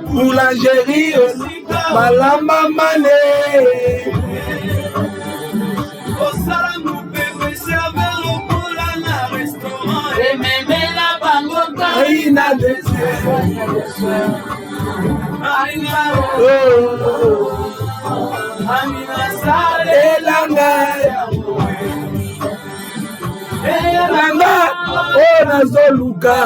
Boulangerie, Malama Mané. Aïna des Elanga ona zoluka.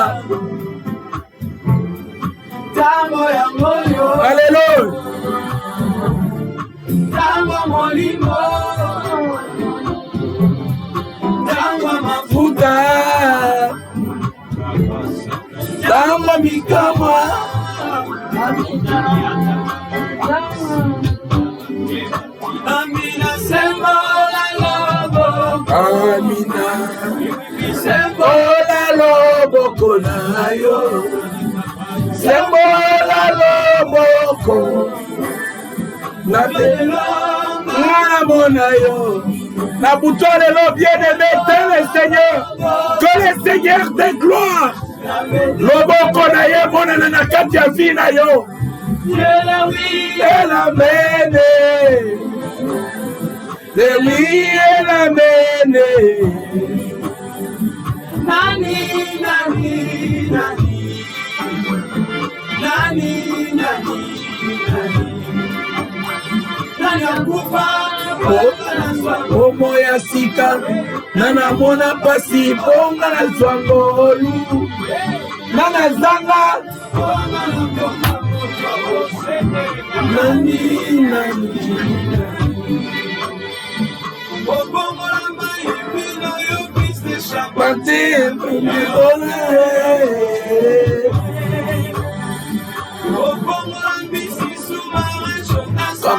Alléluia. Tango molimo. Tango mafuta. Tango mikama. Amina sembola lobo. Amina sembola lobo konayo. Sembola loboko. Na belo na monayo. Na bouton le bien-aimé de le Seigneur. Que le Seigneur de gloire. Loboko na ye mona na kati ya vie na yo. Elle amène. Le oui elle amène. Nani nani nani. Nani nani nani akufa omo ya sika nana mona pasi bonga na zwangolu nana zanga nani nani obongola mai pino yo piste chapate ole.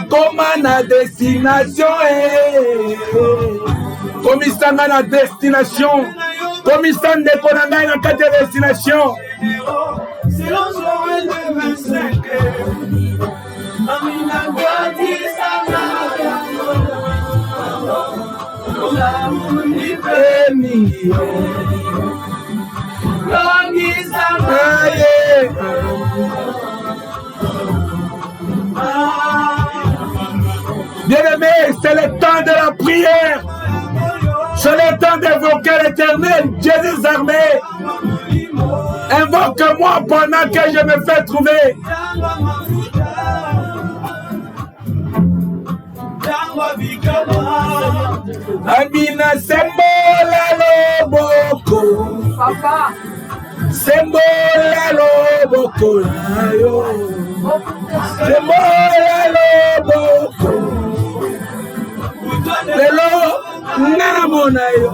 nakoma na destination komisanga na destination komisa ndeko na ngai na kati ya destination Selon Joël de 25, Amina Gwadisanga, Bien-aimé, c'est le temps de la prière. C'est le temps d'évoquer l'Éternel, Dieu des armées. Invoque-moi pendant que je me fais trouver. Amina sembola loboko. Papa. Sembola loboko na yo. Sembola loboko. Lelo namona yo.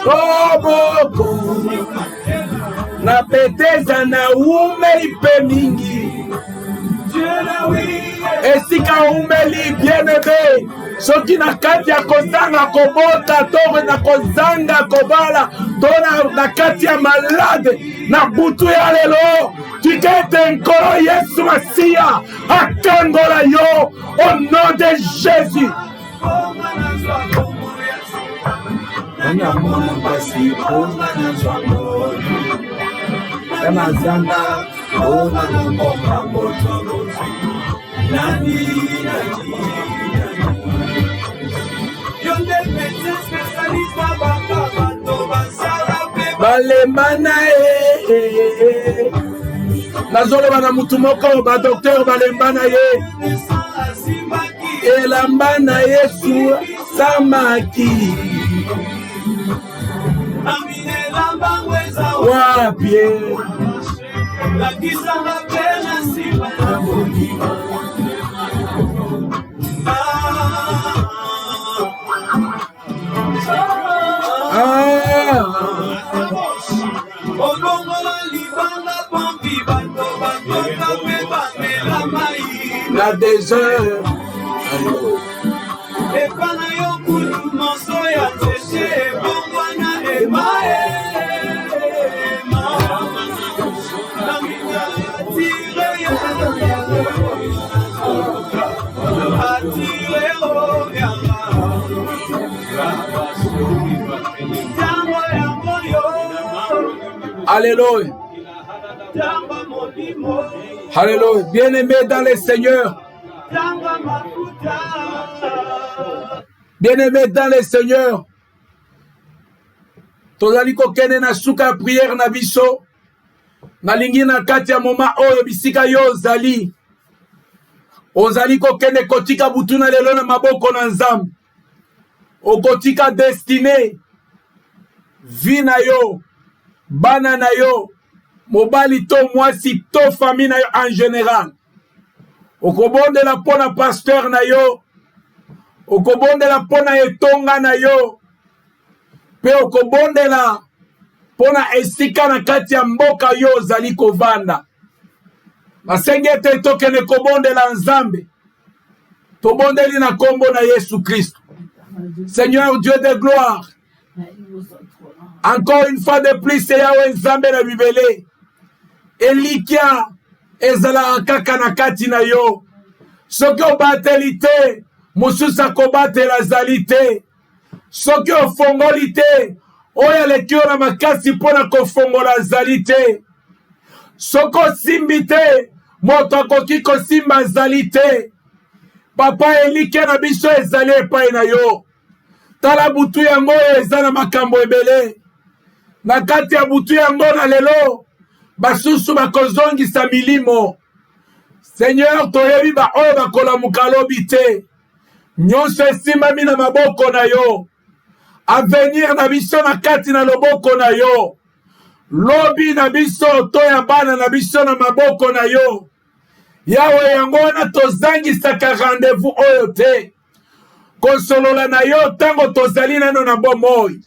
Loboko. Na peteza na umeli pe mingi. Esika umeli bien-aimé. Soki na kati ya kozanga kobota to na kozanga kobala to na kati ya malade na butu ya lelo tikete nkolo Yesu Masia akangola yo au nom de Jésus. Balembana nazoloba na mutu moko badokter balembana ye elamba na Yesu samaki wapie la désert. Alléluia. Alléluia. Bien-aimé dans le Seigneur. Bien-aimé dans le Seigneur. Tozali kokene na suka prière na biso. Nalingi na kati ya moma oyo bisika yo zali. Ozali kokene kotika butuna lelo na maboko na Nzambe. Okotika destiné. Vie na yo. Bana na yo. Mobali to mwasi to famille na yo en général. Okobondela pona pasteur na yo. Okobondela pona etonga na yo. Pe okobondela pona esika na kati ya mboka yo zali kovanda. Masengete tokene kobondela Nzambe. Tobondeli na kombo na Yesu Christ. Seigneur Dieu de gloire. Encore une fois de plus, c'est Yahweh Nzambe na bibele. Elikia ezala kaka na kati na yo. Soki obateli te, mosusu akobatela zali te. Soki ofongoli te, oyo aleki yo na makasi mpona kofongola zali te. Soki osimbi te, moto akoki kosimba zali te. Papa elikia na biso ezali epai na yo. Tala butu yango eza na makambo ebele. Na kati ya butu yango na lelo, basusu bakozongisa milimo. Seigneur, toyebi ba oyo bakolamuka lobi te. Nyonso esimbami na maboko na yo. Avenir na biso na kati na loboko na yo. Lobi na biso to ya bana na biso na maboko na yo. Yawe yango wana tozangisaka rendez-vous oyo te. Kosolola na yo tango tozali nano na bomoi.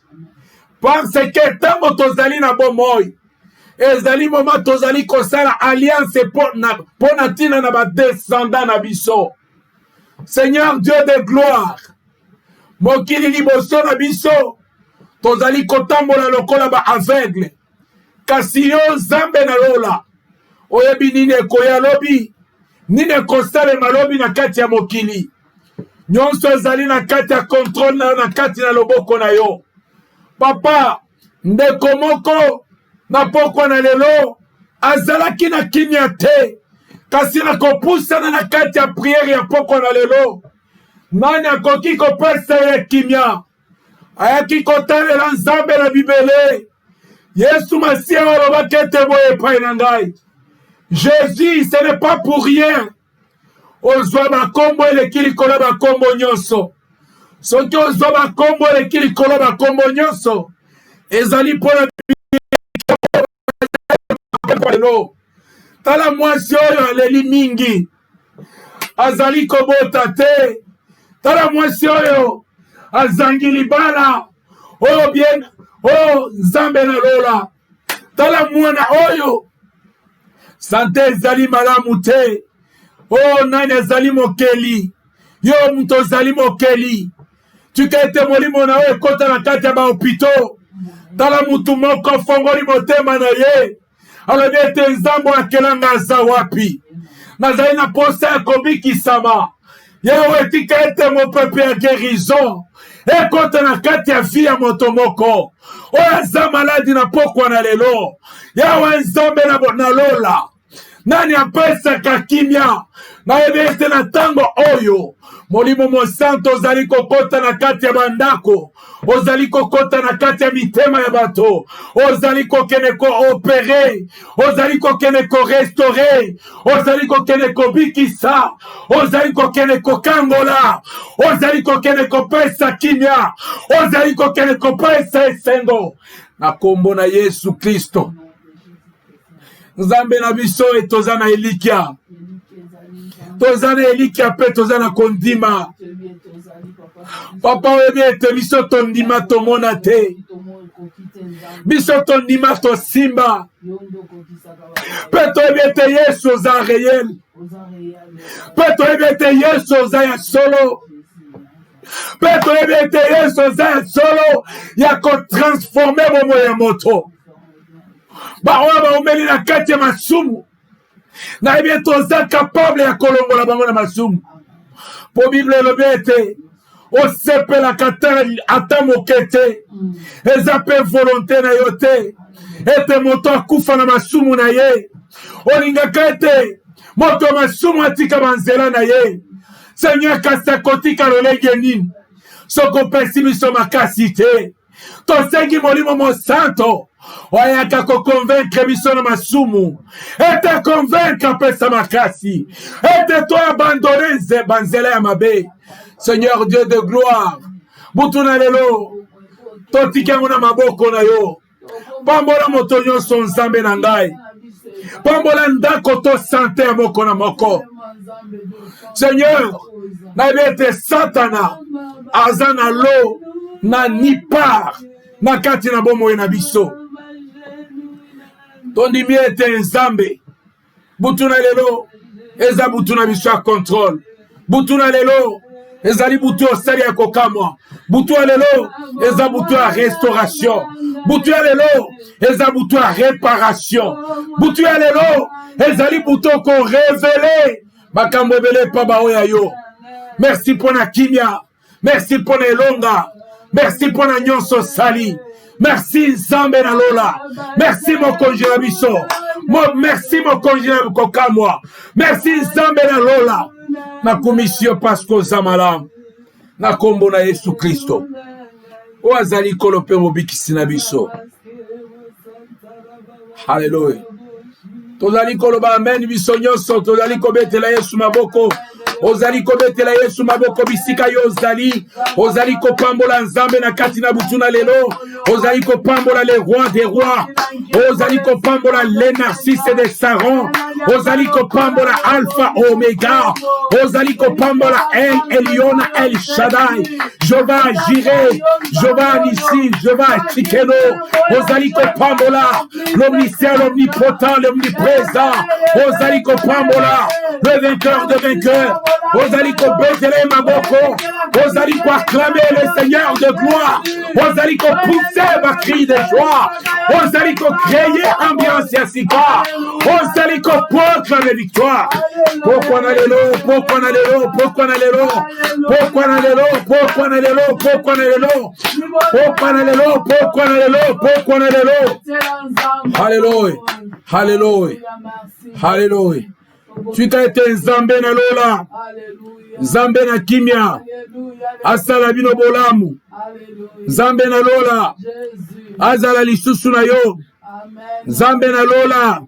Parce que tango tozali na bomoi. ezali moment tozali kosala alliance po na ntina na badescendant na biso. Seigneur Dieu de gloire, mokili liboso na biso tozali kotambola lokola ba aveugle, kasi yo Nzambe na lola oyebi nini ekoya lobi, nini ekosalema lobi na kati ya mokili. Nyonso ezali na kati ya contrôle na kati na loboko na yo. Papa, ndeko moko na pokwa na lelo azalaki na kimia te, kasi na kopusana na kati ya priere ya pokwa na lelo. Nani akoki kopesa ya kimia? Ayaki kotalela Nzambe na Bibele. Yesu Masia alobaki ete boye epai na ngai. Jésus, ce n'est pas pour rien. Ozwa bakombo eleki likolo bakombo nyonso. Soki ozwa bakombo eleki likolo bakombo nyonso, ezali mpona tala mwasi oyo aleli mingi azali kobota te. Tala mwasi oyo azangi libala oyo bien oyo Nzambe na lola. Tala mwana oyo sante ezali malamu te. Oh, nani azali mokeli? Yo muto azali mokeli. Tukete molimo na we kota na kati ya bahopito. Tala mutu moko fongoli motema na ye. Alobi ete Nzambe akelanga aza wapi? Nazali na posa ya kobikisama. Yawe tika ete mopepe ya guérison ekota na kati ya vie ya moto moko oyo aza maladi na pokwa na lelo. Yawe Nzambe na lola. Nani apesaka kimia nayebi ete na ntango oyo molimo mosantu ozali kokota na kati ya bandako, ozali kokota na kati ya mitema ya bato, ozali kokende koopere, ozali kokende korestore, ozali kokende kobikisa, ozali kokende kokangola, ozali kokende kopesa kimia, ozali kokende kopesa esengo na kombo na Yesu Kristo. Nzambe na biso etoza na elikia. Toza na elikia pe toza na kondima. Papa oyebi ete biso tondima tomona te. Biso tondima tosimba. Pe toyebi ete Yesu oza réel. Pe toyebi ete Yesu oza ya solo. Pe toyebi ete Yesu oza ya solo ya kotransforme bomo ya moto. Baoya baumeli na kati ya masumu. Na ebi toza capable ya kolongola bango na masumu. Po Bible elobi ete osepelaka ata moke te. Eza pe volonté na yo te. Ete moto akufa na masumu na ye. Olingaka ete moto masumu atika banzela na ye. Seigneur kasi akotika lolenge nini. Soko pesi biso makasi te. Tosengi molimo mosanto oyaka koconvaincre biso na masumu ete convaincre pesa makasi ete to abandonne banzela ya mabe. Seigneur Dieu de gloire, butu na lelo totikango na maboko na yo. Pambola moto nyonso Nzambe na ngai, pambola ndako to sante ya moko na moko. Seigneur, nayebi ete Satana aza na lo na ni part na kati na bomoi na biso. Tondimi ete Nzambe butu na lelo eza butu na biso ya contrôle. Butu na lelo ezali butu osali ya kokamwa. Butu ya lelo eza butu ya restauration. Butu ya lelo eza butu ya réparation. Butu ya lelo ezali butu ko révéler makambo ebele pa baoya yo. Merci pona kimia, merci pona elonga, merci pona nyonso sali. Merci Nzambe na lola. Merci mokonzi na biso. Merci mokonzi na kokamwa. Merci Nzambe na lola. Na komisio pasko zamala. Na kombo na Yesu Kristo. O azali kolope mobikisi na biso. Hallelujah. Tozali koloba amen biso nyonso. Tozali kobetela Yesu maboko. ozali kobetela Yesu maboko bisika yo ozali, ozali kopambola Nzambe na kati na butuna lelo, ozali kopambola les rois des rois, ozali kopambola les narcisses des sarons, ozali kopambola Alpha Omega, ozali kopambola El Elyon El Shaddai, Jehovah Jireh, Jehovah Nissi, Jehovah Tsidkenu, ozali kopambola l'omniscient, l'omnipotent, l'omniprésent, ozali kopambola le vainqueur de vainqueurs, ozali kobetele maboko, ozali acclamer le Seigneur de gloire, ozali pousser ma cri de joie, ozali créer ambiance ya sika, ozali proclamer victoire. Pourquoi na lelo, pourquoi na lelo, pourquoi na lelo, pourquoi na lelo, pourquoi na lelo, pourquoi na lelo, pourquoi na lelo, pourquoi na lelo, pourquoi na lelo. Alléluia, alléluia, alléluia. Tu t'as été Nzambe na lola, Nzambe na kimia, asala bino bolamu, Nzambe na lola, azala lisusu na yo, Nzambe na lola,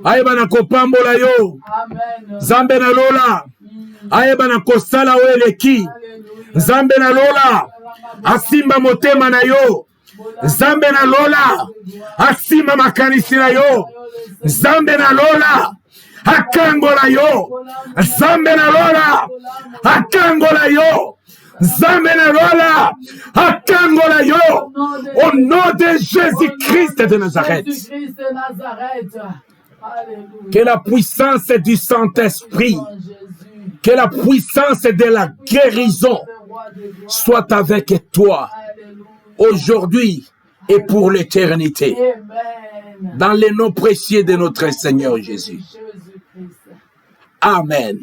ayeba na kopambola yo, Nzambe na lola, ayeba na kosala o eleki, Nzambe na lola, asimba motema na yo, Nzambe na lola, asimba makanisi na yo, Nzambe na lola, akangola yo, Nzambe na lola, akangola yo, Nzambe na lola, akangola yo, au nom de Jésus-Christ de Nazareth. Que la puissance du Saint-Esprit, que la puissance de la guérison soit avec toi aujourd'hui et pour l'éternité. Dans le nom précieux de notre Seigneur Jésus. Amen.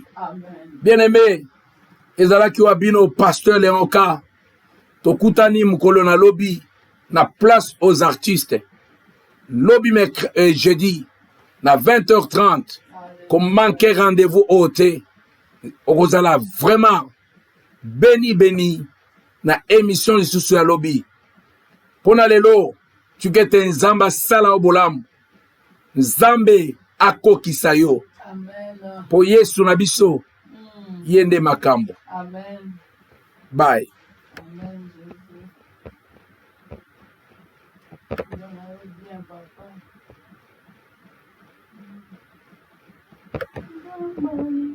Bien-aimé, ezalaki wabino pasteur Léonka, tokutani mukolo na lobby na place aux artistes. Lobby jeudi na 20h30. Comme manquer rendez-vous au thé. Ozala vraiment béni na émission lisusu ya lobby. Pona lelo tu gete Nzamba sala obolamu. Nzambe akokisa yo. Amen. Po Yesu na biso yende makambo. Amen. Bye. Amen. Jésus.